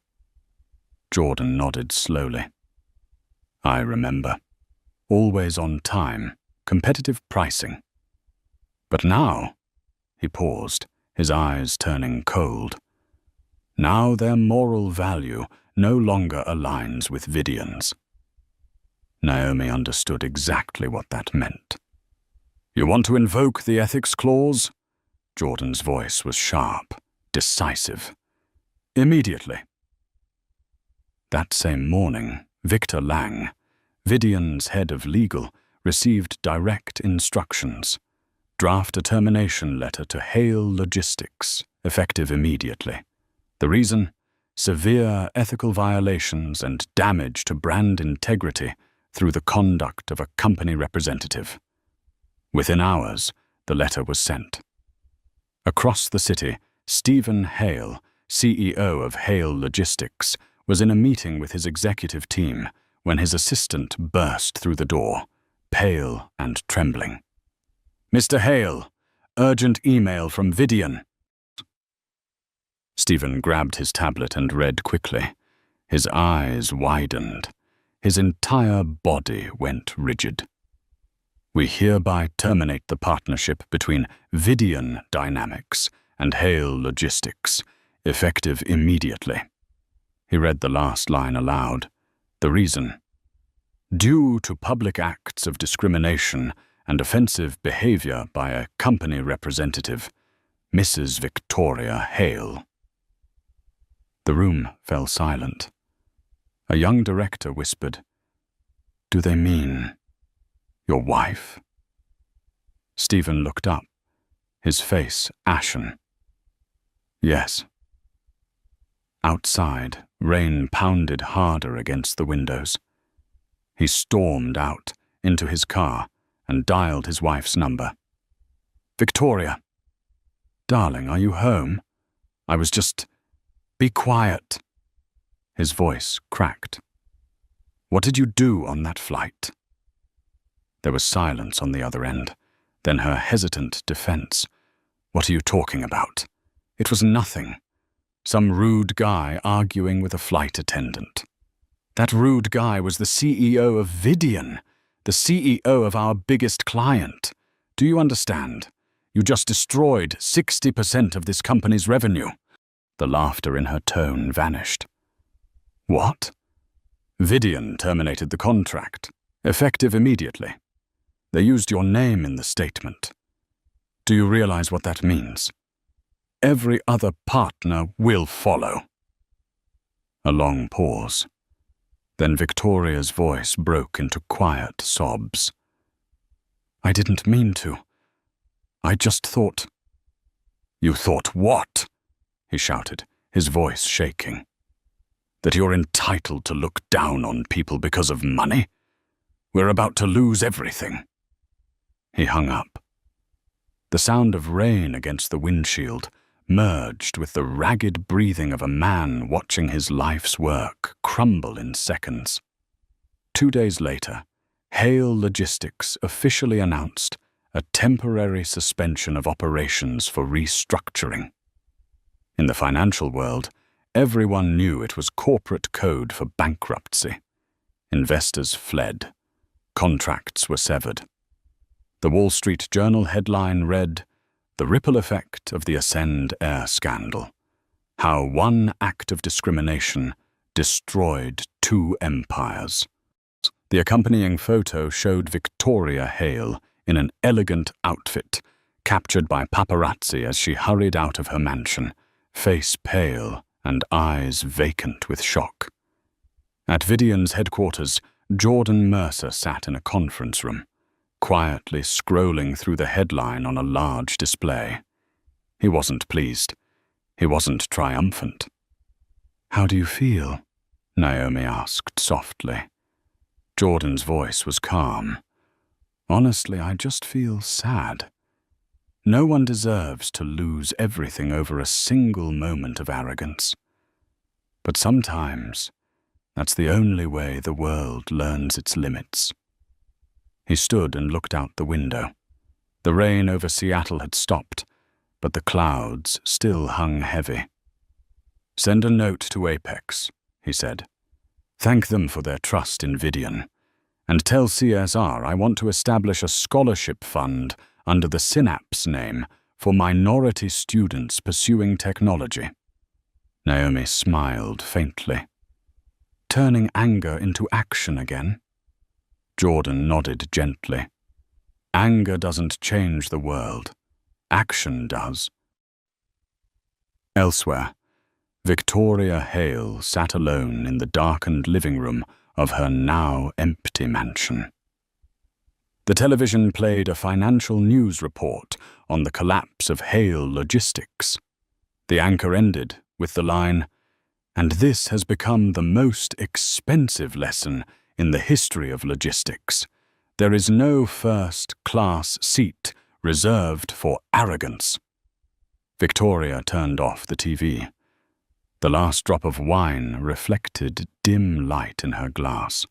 Jordan nodded slowly. "I remember. Always on time, competitive pricing. But now," he paused, his eyes turning cold, "now their moral value no longer aligns with Vidian's." Naomi understood exactly what that meant. "You want to invoke the ethics clause?" Jordan's voice was sharp, decisive. "Immediately." That same morning, Victor Lang, Vidian's head of legal, received direct instructions. Draft a termination letter to Hale Logistics, effective immediately. The reason? Severe ethical violations and damage to brand integrity through the conduct of a company representative. Within hours, the letter was sent. Across the city, Stephen Hale, CEO of Hale Logistics, was in a meeting with his executive team when his assistant burst through the door, pale and trembling. "Mr. Hale, urgent email from Vidian." Stephen grabbed his tablet and read quickly. His eyes widened. His entire body went rigid. "We hereby terminate the partnership between Vidian Dynamics and Hale Logistics, effective immediately." He read the last line aloud. The reason? "Due to public acts of discrimination and offensive behavior by a company representative, Mrs. Victoria Hale." The room fell silent. A young director whispered, "Do they mean your wife?" Stephen looked up, his face ashen. "Yes." Outside, rain pounded harder against the windows. He stormed out into his car and dialed his wife's number. "Victoria. Darling, are you home? I was just... Be quiet." His voice cracked. "What did you do on that flight?" There was silence on the other end, then her hesitant defense. "What are you talking about? It was nothing. Some rude guy arguing with a flight attendant." "That rude guy was the CEO of Vidian, the CEO of our biggest client. Do you understand? You just destroyed 60% of this company's revenue." The laughter in her tone vanished. "What?" "Vidian terminated the contract, effective immediately. They used your name in the statement. Do you realize what that means? Every other partner will follow." A long pause. Then Victoria's voice broke into quiet sobs. "I didn't mean to. I just thought—" "You thought what?" he shouted, his voice shaking. "That you're entitled to look down on people because of money? We're about to lose everything." He hung up. The sound of rain against the windshield merged with the ragged breathing of a man watching his life's work crumble in seconds. 2 days later, Hale Logistics officially announced a temporary suspension of operations for restructuring. In the financial world, everyone knew it was corporate code for bankruptcy. Investors fled. Contracts were severed. The Wall Street Journal headline read, "The ripple effect of the Ascend Air scandal. How one act of discrimination destroyed 2 empires." The accompanying photo showed Victoria Hale in an elegant outfit, captured by paparazzi as she hurried out of her mansion, face pale and eyes vacant with shock. At Vidian's headquarters, Jordan Mercer sat in a conference room, quietly scrolling through the headline on a large display. He wasn't pleased. He wasn't triumphant. "How do you feel?" Naomi asked softly. Jordan's voice was calm. "Honestly, I just feel sad. No one deserves to lose everything over a single moment of arrogance. But sometimes, that's the only way the world learns its limits." He stood and looked out the window. The rain over Seattle had stopped, but the clouds still hung heavy. "Send a note to Apex," he said. "Thank them for their trust in Vidian. And tell CSR I want to establish a scholarship fund under the Synapse name for minority students pursuing technology." Naomi smiled faintly. "Turning anger into action again?" Jordan nodded gently. Anger doesn't change the world. Action does. Elsewhere, Victoria Hale sat alone in the darkened living room of her now empty mansion. The television played a financial news report on the collapse of Hale Logistics. The anchor ended with the line, "And this has become the most expensive lesson in the history of logistics. There is no first-class seat reserved for arrogance." Victoria turned off the TV. The last drop of wine reflected dim light in her glass.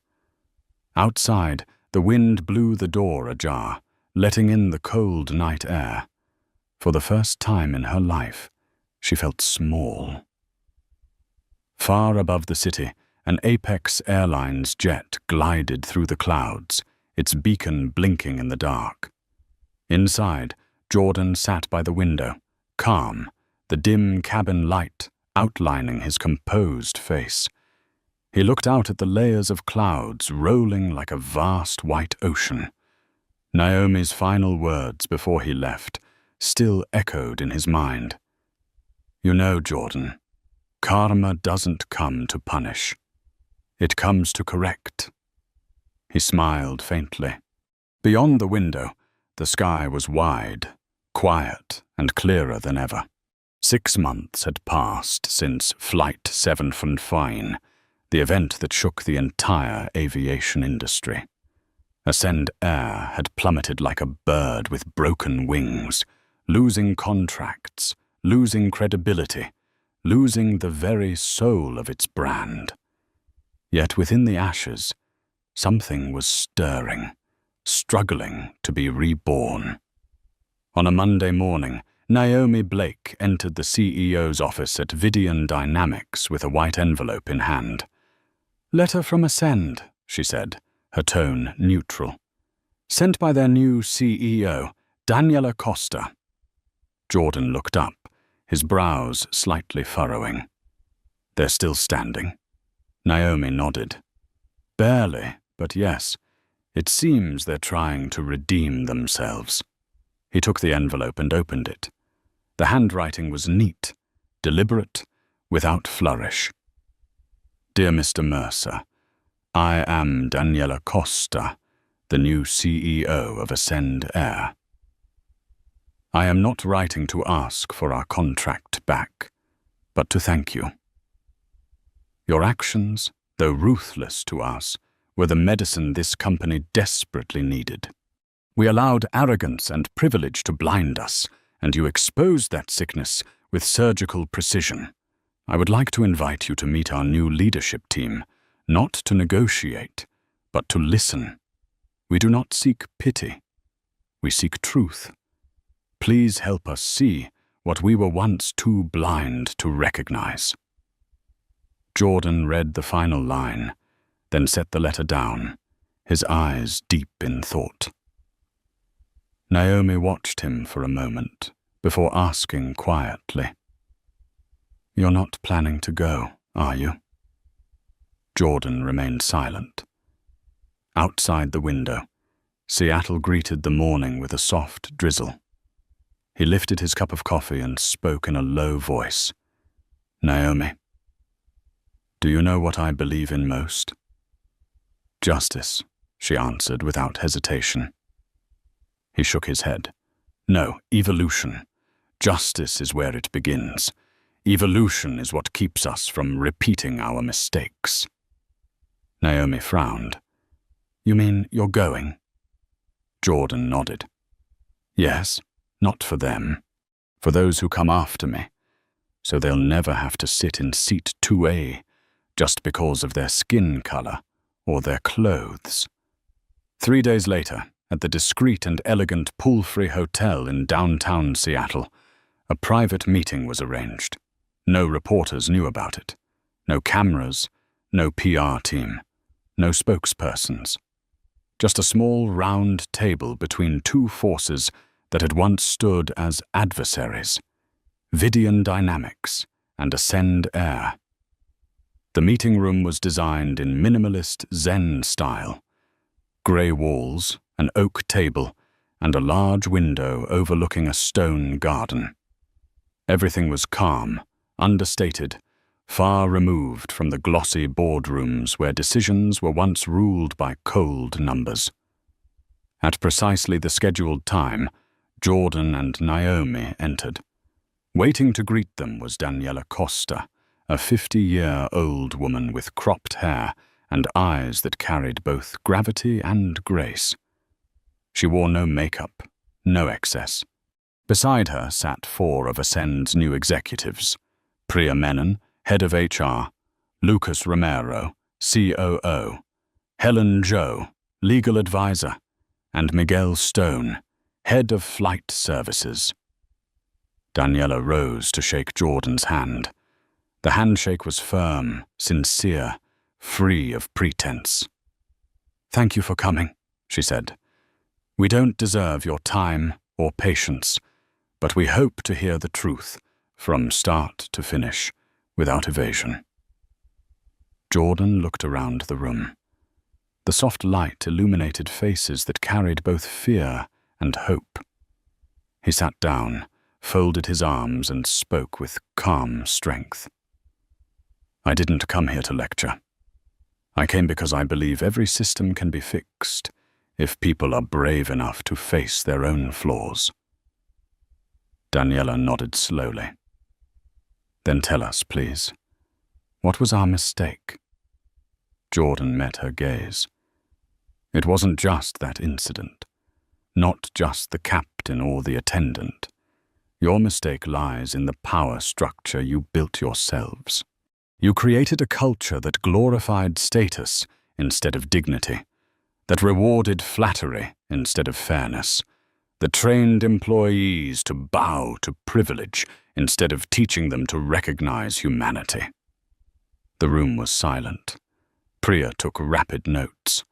Outside, the wind blew the door ajar, letting in the cold night air. For the first time in her life, she felt small. Far above the city, an Apex Airlines jet glided through the clouds, its beacon blinking in the dark. Inside, Jordan sat by the window, calm, the dim cabin light outlining his composed face. He looked out at the layers of clouds rolling like a vast white ocean. Naomi's final words before he left still echoed in his mind. "You know, Jordan, karma doesn't come to punish. It comes to correct." He smiled faintly. Beyond the window, the sky was wide, quiet, and clearer than ever. 6 months had passed since Flight 715, the event that shook the entire aviation industry. Ascend Air had plummeted like a bird with broken wings, losing contracts, losing credibility, losing the very soul of its brand. Yet within the ashes, something was stirring, struggling to be reborn. On a Monday morning, Naomi Blake entered the CEO's office at Vidian Dynamics with a white envelope in hand. "Letter from Ascend," she said, her tone neutral. "Sent by their new CEO, Daniela Costa." Jordan looked up, his brows slightly furrowing. "They're still standing?" Naomi nodded. "Barely, but yes. It seems they're trying to redeem themselves." He took the envelope and opened it. The handwriting was neat, deliberate, without flourish. "Dear Mr. Mercer, I am Daniela Costa, the new CEO of Ascend Air. I am not writing to ask for our contract back, but to thank you. Your actions, though ruthless to us, were the medicine this company desperately needed. We allowed arrogance and privilege to blind us, and you exposed that sickness with surgical precision. I would like to invite you to meet our new leadership team, not to negotiate, but to listen. We do not seek pity. We seek truth. Please help us see what we were once too blind to recognize." Jordan read the final line, then set the letter down, his eyes deep in thought. Naomi watched him for a moment before asking quietly, "You're not planning to go, are you?" Jordan remained silent. Outside the window, Seattle greeted the morning with a soft drizzle. He lifted his cup of coffee and spoke in a low voice. "Naomi, do you know what I believe in most?" "Justice," she answered without hesitation. He shook his head. "No, evolution. Justice is where it begins. Evolution is what keeps us from repeating our mistakes." Naomi frowned. "You mean you're going?" Jordan nodded. "Yes, not for them. For those who come after me. So they'll never have to sit in seat 2A just because of their skin color or their clothes." 3 days later, at the discreet and elegant pool-free hotel in downtown Seattle, a private meeting was arranged. No reporters knew about it. No cameras, no PR team, no spokespersons. Just a small round table between two forces that had once stood as adversaries, Vidian Dynamics and Ascend Air. The meeting room was designed in minimalist Zen style. Grey walls, an oak table, and a large window overlooking a stone garden. Everything was calm, understated, far removed from the glossy boardrooms where decisions were once ruled by cold numbers. At precisely the scheduled time, Jordan and Naomi entered. Waiting to greet them was Daniela Costa, a 50-year-old woman with cropped hair and eyes that carried both gravity and grace. She wore no makeup, no excess. Beside her sat 4 of Ascend's new executives: Priya Menon, head of HR, Lucas Romero, COO, Helen Zhou, legal advisor, and Miguel Stone, head of flight services. Daniela rose to shake Jordan's hand. The handshake was firm, sincere, free of pretense. "Thank you for coming," she said. "We don't deserve your time or patience, but we hope to hear the truth, from start to finish, without evasion." Jordan looked around the room. The soft light illuminated faces that carried both fear and hope. He sat down, folded his arms, and spoke with calm strength. "I didn't come here to lecture. I came because I believe every system can be fixed if people are brave enough to face their own flaws." Daniela nodded slowly. "Then tell us, please, what was our mistake?" Jordan met her gaze. "It wasn't just that incident, not just the captain or the attendant. Your mistake lies in the power structure you built yourselves. You created a culture that glorified status instead of dignity, that rewarded flattery instead of fairness, that trained employees to bow to privilege instead of teaching them to recognize humanity." The room was silent. Priya took rapid notes.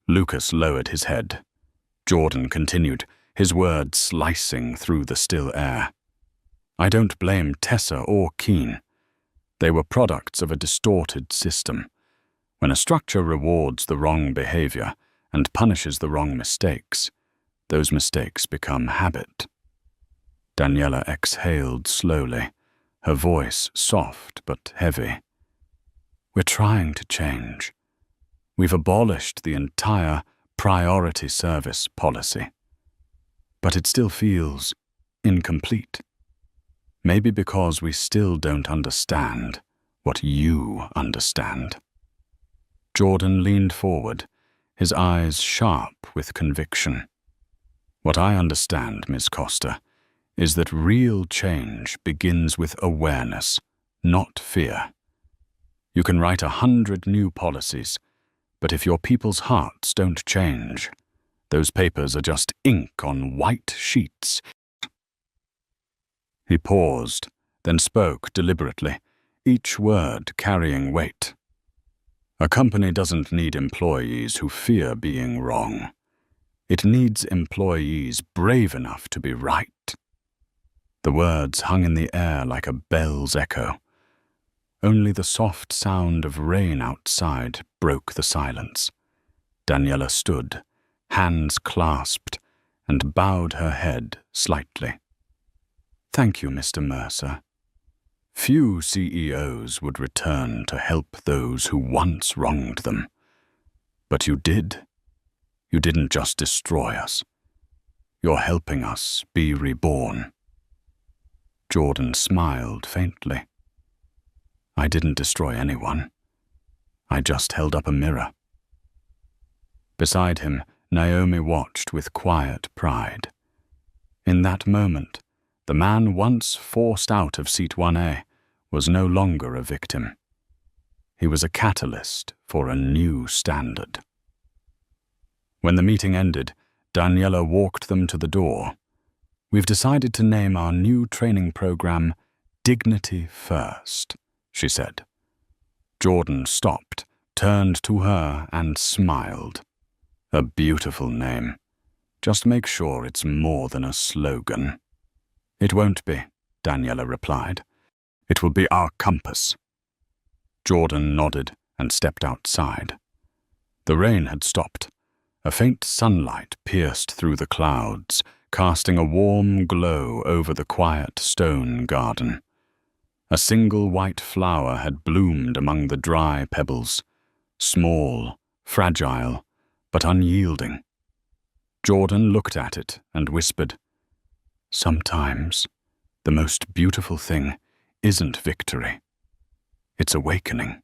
Lucas lowered his head. Jordan continued, his words slicing through the still air. "I don't blame Tessa or Keane. They were products of a distorted system. When a structure rewards the wrong behavior and punishes the wrong mistakes, those mistakes become habit." Daniela exhaled slowly, her voice soft but heavy. "We're trying to change. We've abolished the entire priority service policy. But it still feels incomplete. Maybe because we still don't understand what you understand." Jordan leaned forward, his eyes sharp with conviction. "What I understand, Ms. Costa, is that real change begins with awareness, not fear. You can write 100 new policies, but if your people's hearts don't change, those papers are just ink on white sheets." He paused, then spoke deliberately, each word carrying weight. "A company doesn't need employees who fear being wrong. It needs employees brave enough to be right." The words hung in the air like a bell's echo. Only the soft sound of rain outside broke the silence. Daniela stood, hands clasped, and bowed her head slightly. "Thank you, Mr. Mercer. Few CEOs would return to help those who once wronged them. But you did. You didn't just destroy us. You're helping us be reborn." Jordan smiled faintly. "I didn't destroy anyone. I just held up a mirror." Beside him, Naomi watched with quiet pride. In that moment, the man once forced out of Seat 1A was no longer a victim. He was a catalyst for a new standard. When the meeting ended, Daniela walked them to the door. "We've decided to name our new training program Dignity First," she said. Jordan stopped, turned to her, and smiled. "A beautiful name. Just make sure it's more than a slogan." "It won't be," Daniela replied. "It will be our compass." Jordan nodded and stepped outside. The rain had stopped. A faint sunlight pierced through the clouds, casting a warm glow over the quiet stone garden. A single white flower had bloomed among the dry pebbles, small, fragile, but unyielding. Jordan looked at it and whispered, "Sometimes the most beautiful thing isn't victory. It's awakening."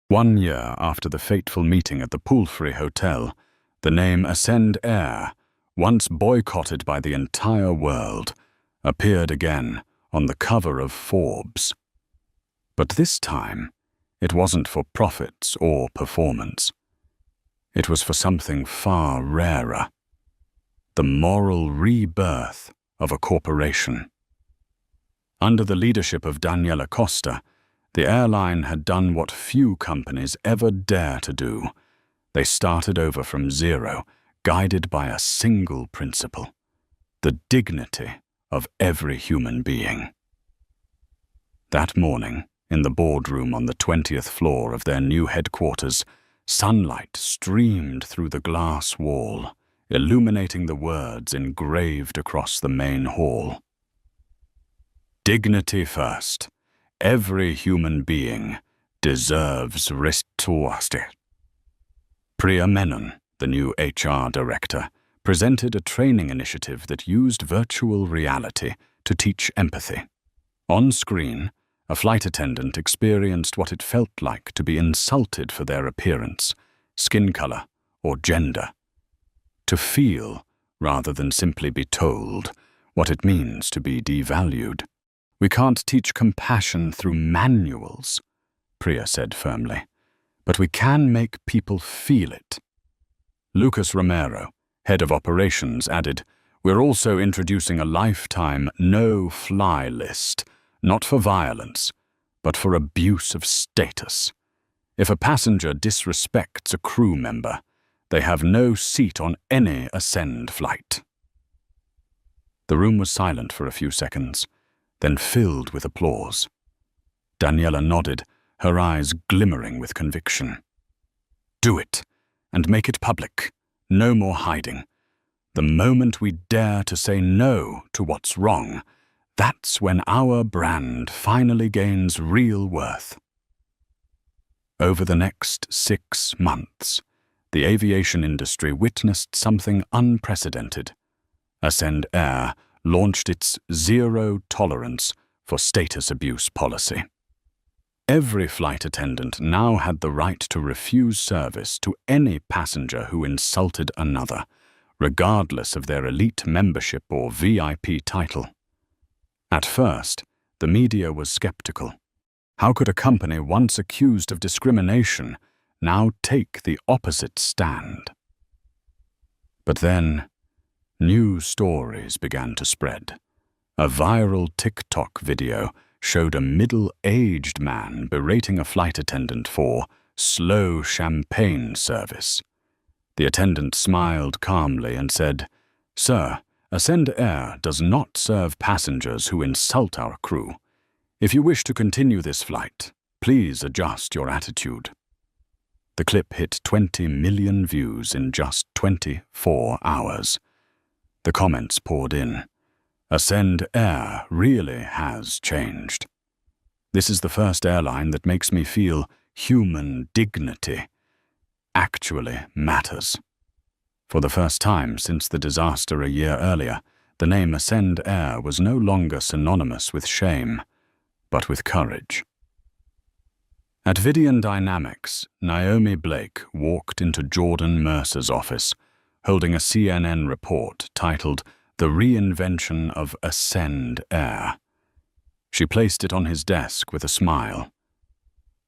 1 year after the fateful meeting at the Poolfrey Hotel, the name Ascend Air, once boycotted by the entire world, appeared again on the cover of Forbes. But this time, it wasn't for profits or performance. It was for something far rarer: the moral rebirth of a corporation. Under the leadership of Daniela Costa, the airline had done what few companies ever dare to do. They started over from zero, guided by a single principle: the dignity of every human being. That morning, in the boardroom on the 20th floor of their new headquarters, sunlight streamed through the glass wall, illuminating the words engraved across the main hall. Dignity first. Every human being deserves respect. Priya Menon, the new HR director, presented a training initiative that used virtual reality to teach empathy. On screen, a flight attendant experienced what it felt like to be insulted for their appearance, skin color, or gender. To feel, rather than simply be told, what it means to be devalued. "We can't teach compassion through manuals," Priya said firmly, "but we can make people feel it." Lucas Romero, head of operations, added, "We're also introducing a lifetime no-fly list, not for violence, but for abuse of status. If a passenger disrespects a crew member, they have no seat on any Ascend flight." The room was silent for a few seconds, then filled with applause. Daniela nodded, her eyes glimmering with conviction. "Do it, and make it public. No more hiding. The moment we dare to say no to what's wrong, that's when our brand finally gains real worth." Over the next 6 months, the aviation industry witnessed something unprecedented. Ascend Air launched its zero tolerance for status abuse policy. Every flight attendant now had the right to refuse service to any passenger who insulted another, regardless of their elite membership or VIP title. At first, the media was skeptical. How could a company once accused of discrimination now take the opposite stand? But then, new stories began to spread. A viral TikTok video showed a middle-aged man berating a flight attendant for slow champagne service. The attendant smiled calmly and said, "Sir, Ascend Air does not serve passengers who insult our crew. If you wish to continue this flight, please adjust your attitude." The clip hit 20 million views in just 24 hours. The comments poured in. Ascend Air really has changed. "This is the first airline that makes me feel human dignity actually matters." For the first time since the disaster a year earlier, the name Ascend Air was no longer synonymous with shame, but with courage. At Vidian Dynamics, Naomi Blake walked into Jordan Mercer's office, holding a CNN report titled "The Reinvention of Ascend Air." She placed it on his desk with a smile.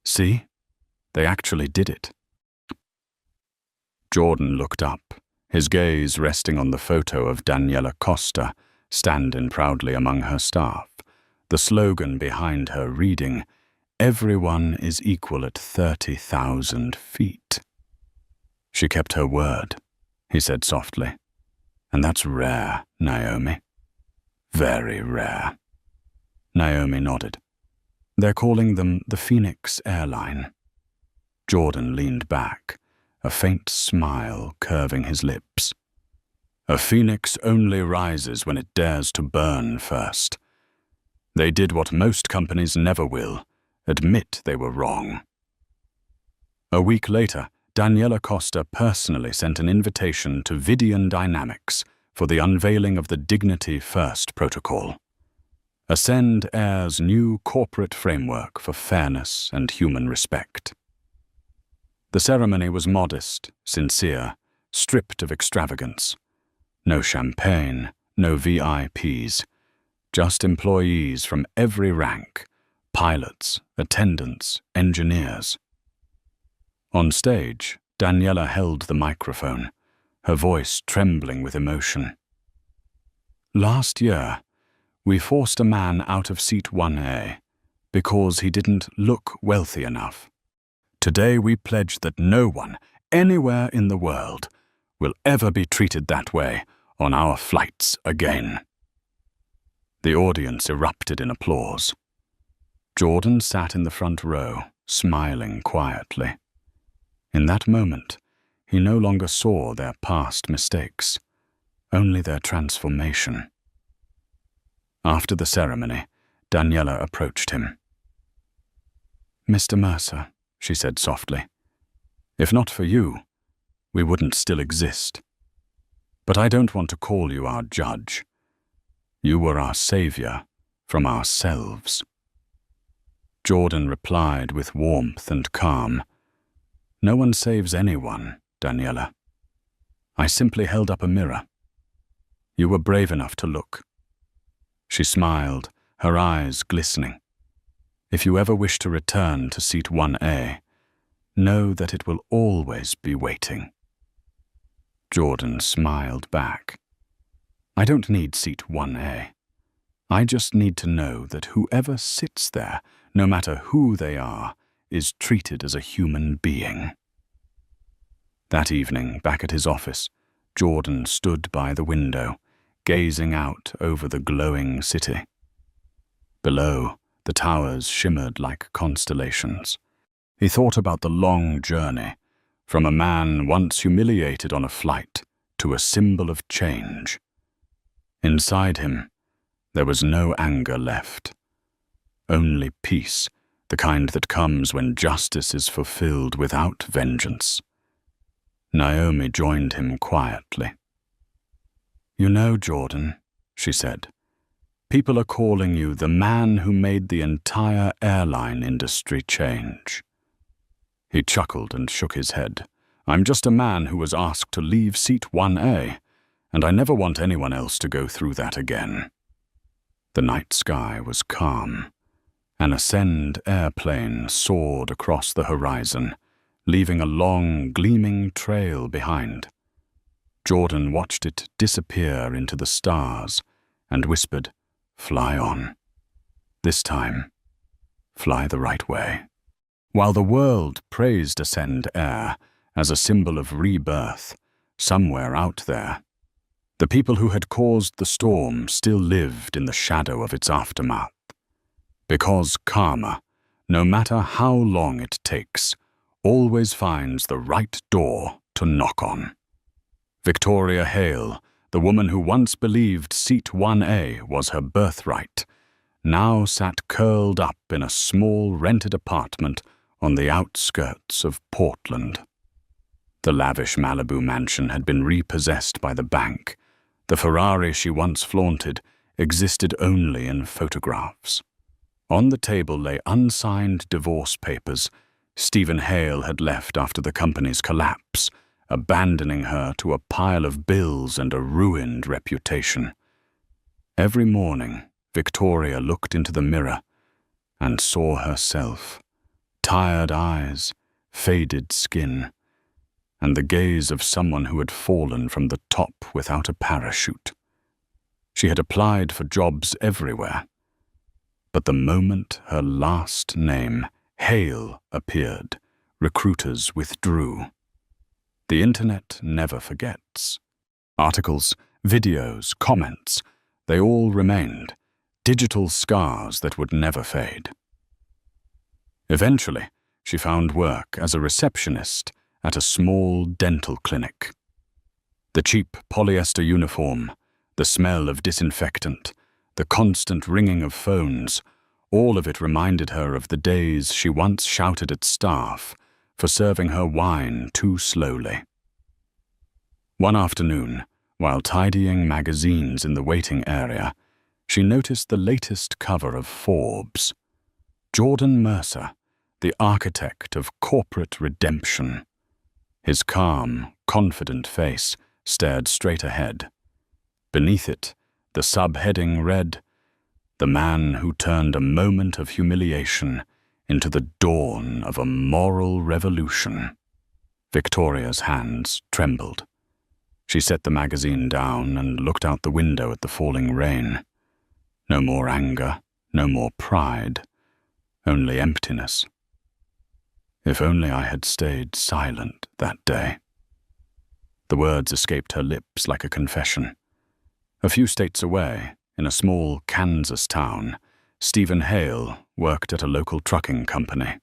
"See? They actually did it." Jordan looked up, his gaze resting on the photo of Daniela Costa, standing proudly among her staff, the slogan behind her reading, "Everyone is equal at 30,000 feet." "She kept her word," he said softly. "And that's rare, Naomi. Very rare." Naomi nodded. "They're calling them the Phoenix Airline." Jordan leaned back, a faint smile curving his lips. A phoenix only rises when it dares to burn first. They did what most companies never will, admit they were wrong. A week later, Daniela Costa personally sent an invitation to Vidian Dynamics for the unveiling of the Dignity First protocol, Ascend Air's new corporate framework for fairness and human respect. The ceremony was modest, sincere, stripped of extravagance. No champagne, no VIPs, just employees from every rank, pilots, attendants, engineers. On stage, Daniela held the microphone, her voice trembling with emotion. Last year, we forced a man out of seat 1A because he didn't look wealthy enough. Today we pledge that no one, anywhere in the world, will ever be treated that way on our flights again. The audience erupted in applause. Jordan sat in the front row, smiling quietly. In that moment, he no longer saw their past mistakes, only their transformation. After the ceremony, Daniela approached him. "Mr. Mercer," she said softly, "if not for you, we wouldn't still exist. But I don't want to call you our judge. You were our savior from ourselves." Jordan replied with warmth and calm, "No one saves anyone, Daniela. I simply held up a mirror. You were brave enough to look." She smiled, her eyes glistening. "If you ever wish to return to seat 1A, know that it will always be waiting." Jordan smiled back. "I don't need seat 1A. I just need to know that whoever sits there, no matter who they are, is treated as a human being." That evening, back at his office, Jordan stood by the window, gazing out over the glowing city. Below, the towers shimmered like constellations. He thought about the long journey, from a man once humiliated on a flight to a symbol of change. Inside him, there was no anger left. Only peace, the kind that comes when justice is fulfilled without vengeance. Naomi joined him quietly. "You know, Jordan," she said, "people are calling you the man who made the entire airline industry change." He chuckled and shook his head. "I'm just a man who was asked to leave seat 1A, and I never want anyone else to go through that again." The night sky was calm. An Ascend airplane soared across the horizon, leaving a long, gleaming trail behind. Jordan watched it disappear into the stars and whispered, "Fly on. This time, fly the right way." While the world praised Ascend Air as a symbol of rebirth, somewhere out there, the people who had caused the storm still lived in the shadow of its aftermath. Because karma, no matter how long it takes, always finds the right door to knock on. Victoria Hale, the woman who once believed seat 1A was her birthright, now sat curled up in a small rented apartment on the outskirts of Portland. The lavish Malibu mansion had been repossessed by the bank. The Ferrari she once flaunted existed only in photographs. On the table lay unsigned divorce papers Stephen Hale had left after the company's collapse, abandoning her to a pile of bills and a ruined reputation. Every morning, Victoria looked into the mirror and saw herself, tired eyes, faded skin, and the gaze of someone who had fallen from the top without a parachute. She had applied for jobs everywhere, but the moment her last name, Hale, appeared, recruiters withdrew. The internet never forgets. Articles, videos, comments, they all remained, digital scars that would never fade. Eventually, she found work as a receptionist at a small dental clinic. The cheap polyester uniform, the smell of disinfectant, the constant ringing of phones, all of it reminded her of the days she once shouted at staff for serving her wine too slowly. One afternoon, while tidying magazines in the waiting area, she noticed the latest cover of Forbes. Jordan Mercer, the architect of corporate redemption. His calm, confident face stared straight ahead. Beneath it, the subheading read, "The man who turned a moment of humiliation into the dawn of a moral revolution." Victoria's hands trembled. She set the magazine down and looked out the window at the falling rain. No more anger, no more pride, only emptiness. If only I had stayed silent that day. The words escaped her lips like a confession. A few states away, in a small Kansas town, Stephen Hale worked at a local trucking company.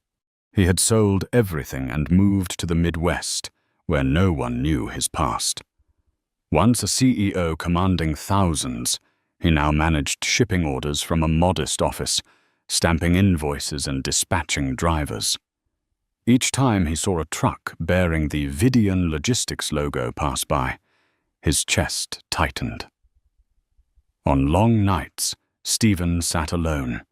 He had sold everything and moved to the Midwest, where no one knew his past. Once a CEO commanding thousands, he now managed shipping orders from a modest office, stamping invoices and dispatching drivers. Each time he saw a truck bearing the Vidian Logistics logo pass by, his chest tightened. On long nights, Stephen sat alone,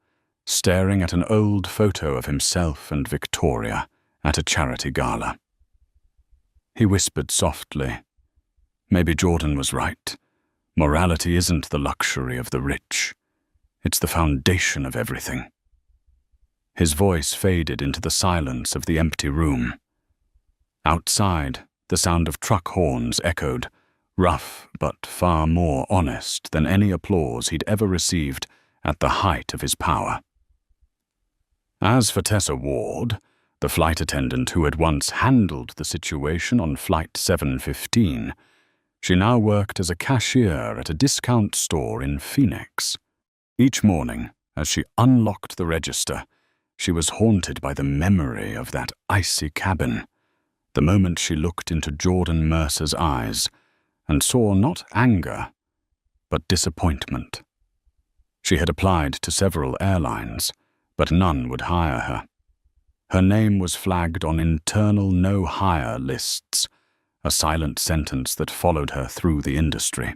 staring at an old photo of himself and Victoria at a charity gala. He whispered softly, "Maybe Jordan was right. Morality isn't the luxury of the rich. It's the foundation of everything." His voice faded into the silence of the empty room. Outside, the sound of truck horns echoed, rough but far more honest than any applause he'd ever received at the height of his power. As for Tessa Ward, the flight attendant who had once handled the situation on Flight 715, she now worked as a cashier at a discount store in Phoenix. Each morning, as she unlocked the register, she was haunted by the memory of that icy cabin, the moment she looked into Jordan Mercer's eyes and saw not anger, but disappointment. She had applied to several airlines, but none would hire her. Her name was flagged on internal no-hire lists, a silent sentence that followed her through the industry.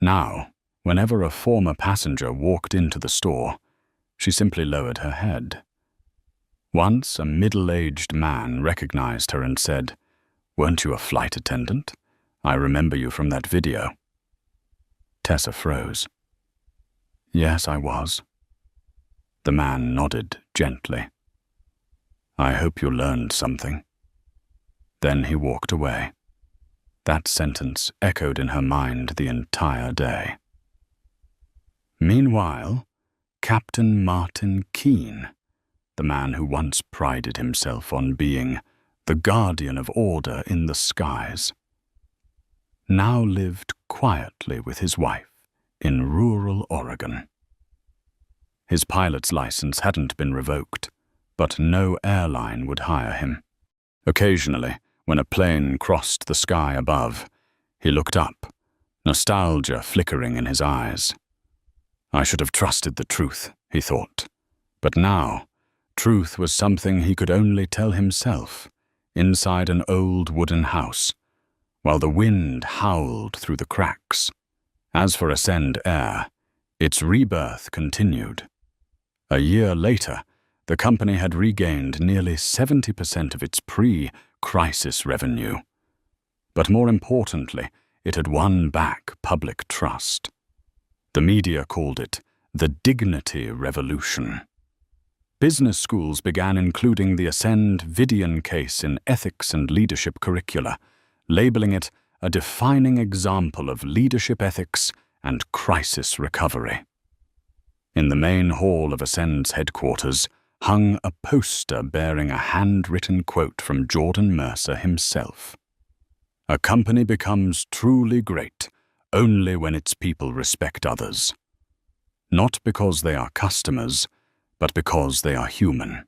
Now, whenever a former passenger walked into the store, she simply lowered her head. Once a middle-aged man recognized her and said, "Weren't you a flight attendant? I remember you from that video." Tessa froze. "Yes, I was." The man nodded gently. "I hope you learned something." Then he walked away. That sentence echoed in her mind the entire day. Meanwhile, Captain Martin Keene, the man who once prided himself on being the guardian of order in the skies, now lived quietly with his wife in rural Oregon. His pilot's license hadn't been revoked, but no airline would hire him. Occasionally, when a plane crossed the sky above, he looked up, nostalgia flickering in his eyes. I should have trusted the truth, he thought. But now, truth was something he could only tell himself, inside an old wooden house, while the wind howled through the cracks. As for Ascend Air, its rebirth continued. A year later, the company had regained nearly 70% of its pre-crisis revenue. But more importantly, it had won back public trust. The media called it the Dignity Revolution. Business schools began including the Ascend Vidian case in ethics and leadership curricula, labeling it a defining example of leadership ethics and crisis recovery. In the main hall of Ascend's headquarters hung a poster bearing a handwritten quote from Jordan Mercer himself. "A company becomes truly great only when its people respect others. Not because they are customers, but because they are human."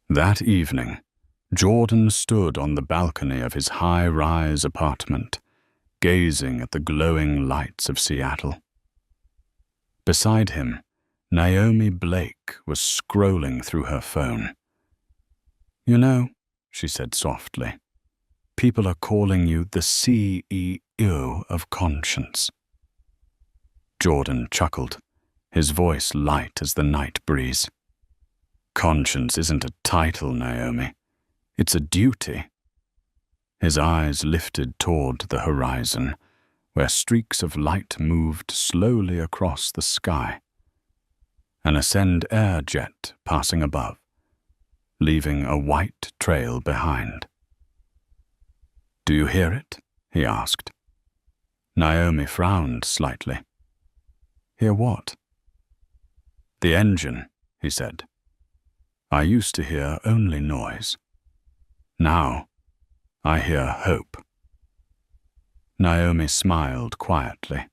That evening, Jordan stood on the balcony of his high-rise apartment, gazing at the glowing lights of Seattle. Beside him, Naomi Blake was scrolling through her phone. "You know," she said softly, "people are calling you the CEO of conscience." Jordan chuckled, his voice light as the night breeze. "Conscience isn't a title, Naomi. It's a duty." His eyes lifted toward the horizon, where streaks of light moved slowly across the sky. An Ascend air jet passing above, leaving a white trail behind. "Do you hear it?" he asked. Naomi frowned slightly. "Hear what?" "The engine," he said. "I used to hear only noise. Now, I hear hope." Naomi smiled quietly,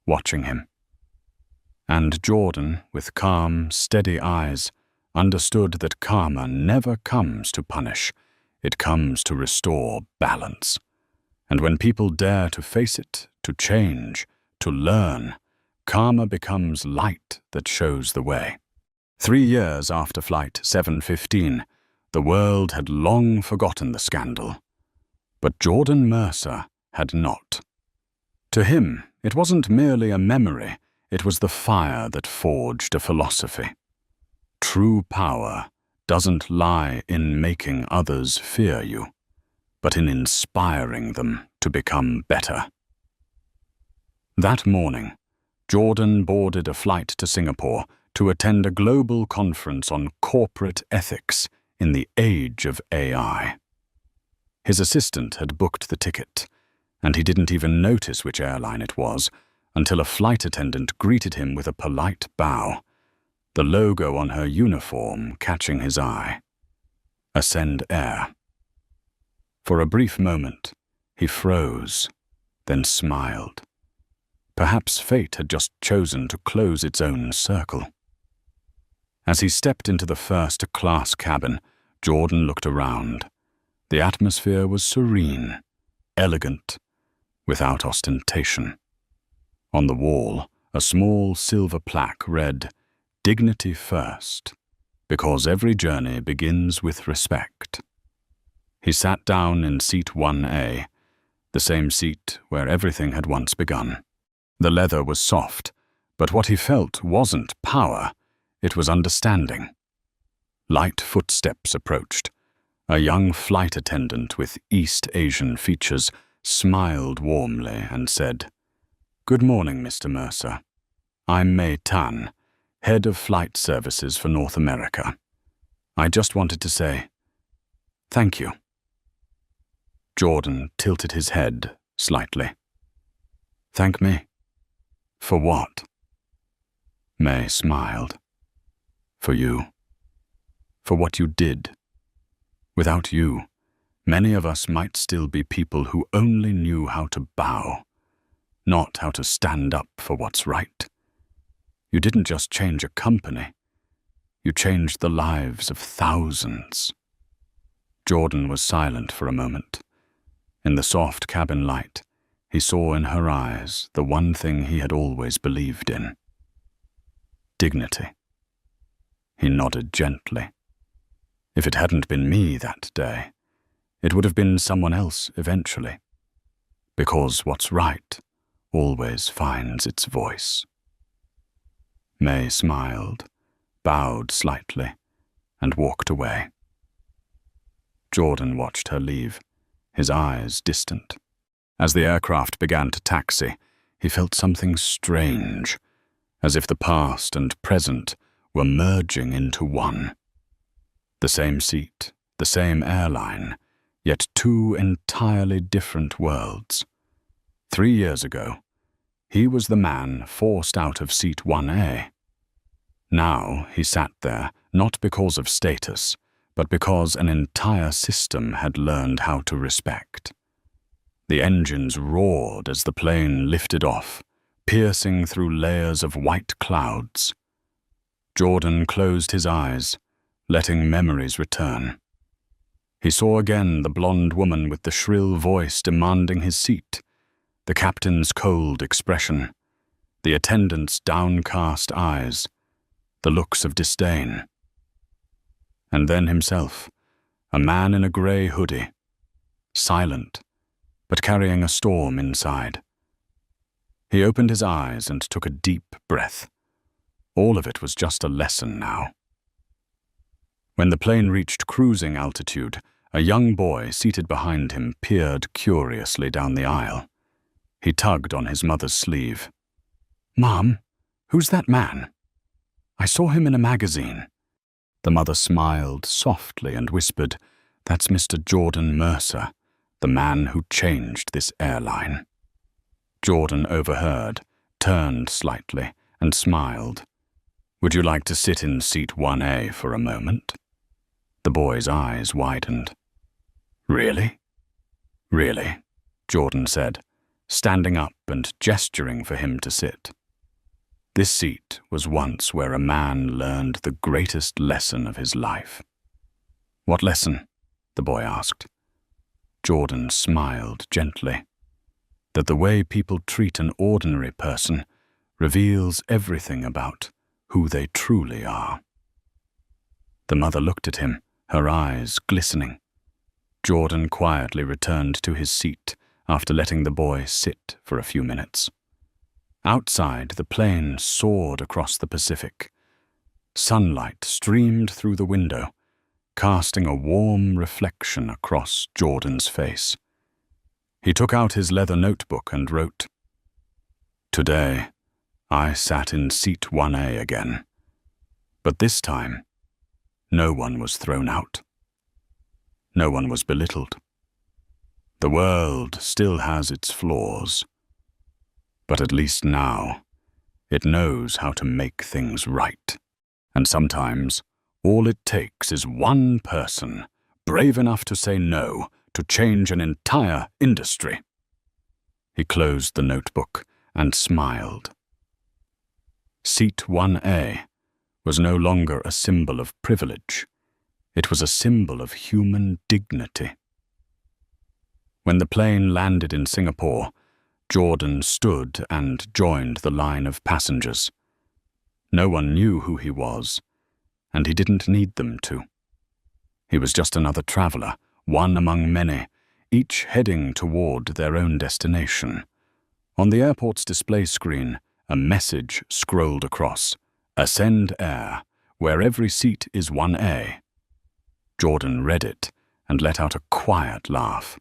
watching him. And Jordan, with calm, steady eyes, understood that karma never comes to punish. It comes to restore balance. And when people dare to face it, to change, to learn, karma becomes light that shows the way. 3 years after Flight 715, the world had long forgotten the scandal. But Jordan Mercer had not. To him, it wasn't merely a memory, it was the fire that forged a philosophy. True power doesn't lie in making others fear you, but in inspiring them to become better. That morning, Jordan boarded a flight to Singapore to attend a global conference on corporate ethics in the age of AI. His assistant had booked the ticket, and he didn't even notice which airline it was until a flight attendant greeted him with a polite bow, the logo on her uniform catching his eye. Ascend Air. For a brief moment, he froze, then smiled. Perhaps fate had just chosen to close its own circle. As he stepped into the first-class cabin, Jordan looked around. The atmosphere was serene, elegant, without ostentation. On the wall, a small silver plaque read, "Dignity first, because every journey begins with respect." He sat down in seat 1A, the same seat where everything had once begun. The leather was soft, but what he felt wasn't power, it was understanding. Light footsteps approached. A young flight attendant with East Asian features smiled warmly and said, "Good morning, Mr. Mercer. I'm May Tan, Head of Flight Services for North America. I just wanted to say, thank you." Jordan tilted his head slightly. "Thank me? For what?" May smiled. "For you. For what you did. Without you, many of us might still be people who only knew how to bow, not how to stand up for what's right. You didn't just change a company. You changed the lives of thousands." Jordan was silent for a moment. In the soft cabin light, he saw in her eyes the one thing he had always believed in. Dignity. He nodded gently. "If it hadn't been me that day, it would have been someone else eventually. Because what's right always finds its voice." May smiled, bowed slightly, and walked away. Jordan watched her leave, his eyes distant. As the aircraft began to taxi, he felt something strange, as if the past and present were merging into one. The same seat, the same airline, yet two entirely different worlds. 3 years ago, he was the man forced out of seat 1A. Now he sat there not because of status, but because an entire system had learned how to respect. The engines roared as the plane lifted off, piercing through layers of white clouds. Jordan closed his eyes, letting memories return. He saw again the blonde woman with the shrill voice demanding his seat, the captain's cold expression, the attendant's downcast eyes, the looks of disdain. And then himself, a man in a grey hoodie, silent, but carrying a storm inside. He opened his eyes and took a deep breath. All of it was just a lesson now. When the plane reached cruising altitude, a young boy seated behind him peered curiously down the aisle. He tugged on his mother's sleeve. "Mom, who's that man? I saw him in a magazine." The mother smiled softly and whispered, "That's Mr. Jordan Mercer, the man who changed this airline." Jordan overheard, turned slightly, and smiled. "Would you like to sit in seat 1A for a moment?" The boy's eyes widened. "Really?" "Really," Jordan said, standing up and gesturing for him to sit. This seat was once where a man learned the greatest lesson of his life. "What lesson?" the boy asked. Jordan smiled gently. That the way people treat an ordinary person reveals everything about who they truly are. The mother looked at him, her eyes glistening. Jordan quietly returned to his seat after letting the boy sit for a few minutes. Outside, the plane soared across the Pacific. Sunlight streamed through the window, casting a warm reflection across Jordan's face. He took out his leather notebook and wrote, "Today, I sat in seat 1A again, but this time, no one was thrown out. No one was belittled. The world still has its flaws, but at least now, it knows how to make things right. And sometimes, all it takes is one person brave enough to say no to change an entire industry." He closed the notebook and smiled. Seat 1A was no longer a symbol of privilege. It was a symbol of human dignity. When the plane landed in Singapore, Jordan stood and joined the line of passengers. No one knew who he was, and he didn't need them to. He was just another traveler, one among many, each heading toward their own destination. On the airport's display screen, a message scrolled across, "Ascend Air, where every seat is 1A." Jordan read it and let out a quiet laugh.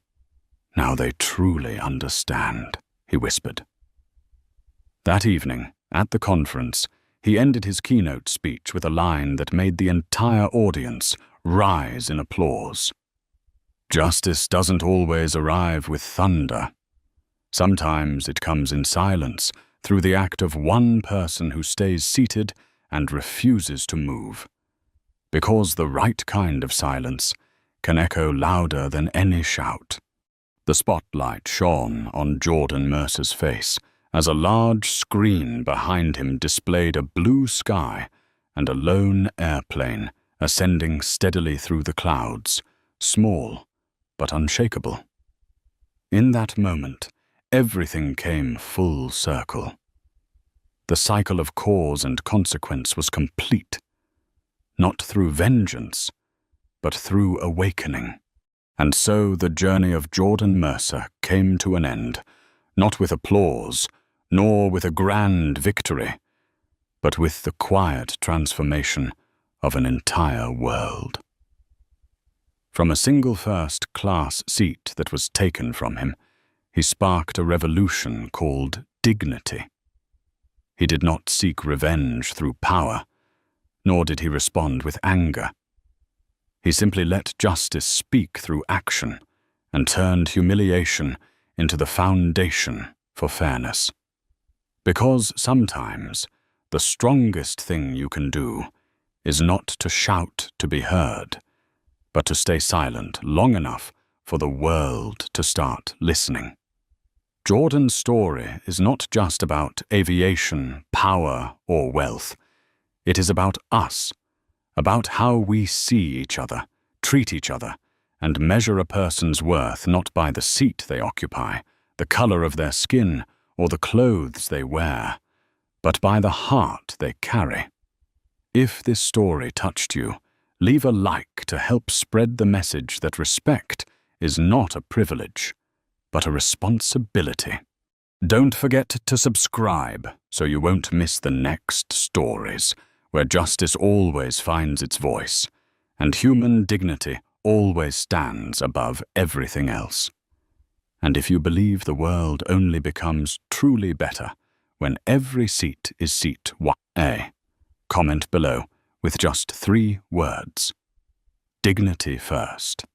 "Now they truly understand," he whispered. That evening, at the conference, he ended his keynote speech with a line that made the entire audience rise in applause. "Justice doesn't always arrive with thunder. Sometimes it comes in silence, through the act of one person who stays seated and refuses to move. Because the right kind of silence can echo louder than any shout." The spotlight shone on Jordan Mercer's face as a large screen behind him displayed a blue sky and a lone airplane ascending steadily through the clouds, small but unshakable. In that moment, everything came full circle. The cycle of cause and consequence was complete, not through vengeance, but through awakening. And so the journey of Jordan Mercer came to an end, not with applause, nor with a grand victory, but with the quiet transformation of an entire world. From a single first-class seat that was taken from him, he sparked a revolution called dignity. He did not seek revenge through power, nor did he respond with anger. He simply let justice speak through action and turned humiliation into the foundation for fairness. Because sometimes the strongest thing you can do is not to shout to be heard, but to stay silent long enough for the world to start listening. Jordan's story is not just about aviation, power, or wealth. It is about us, about how we see each other, treat each other, and measure a person's worth not by the seat they occupy, the color of their skin, or the clothes they wear, but by the heart they carry. If this story touched you, leave a like to help spread the message that respect is not a privilege, but a responsibility. Don't forget to subscribe so you won't miss the next stories, where justice always finds its voice, and human dignity always stands above everything else. And if you believe the world only becomes truly better when every seat is seat 1A, comment below with just 3 words. Dignity first.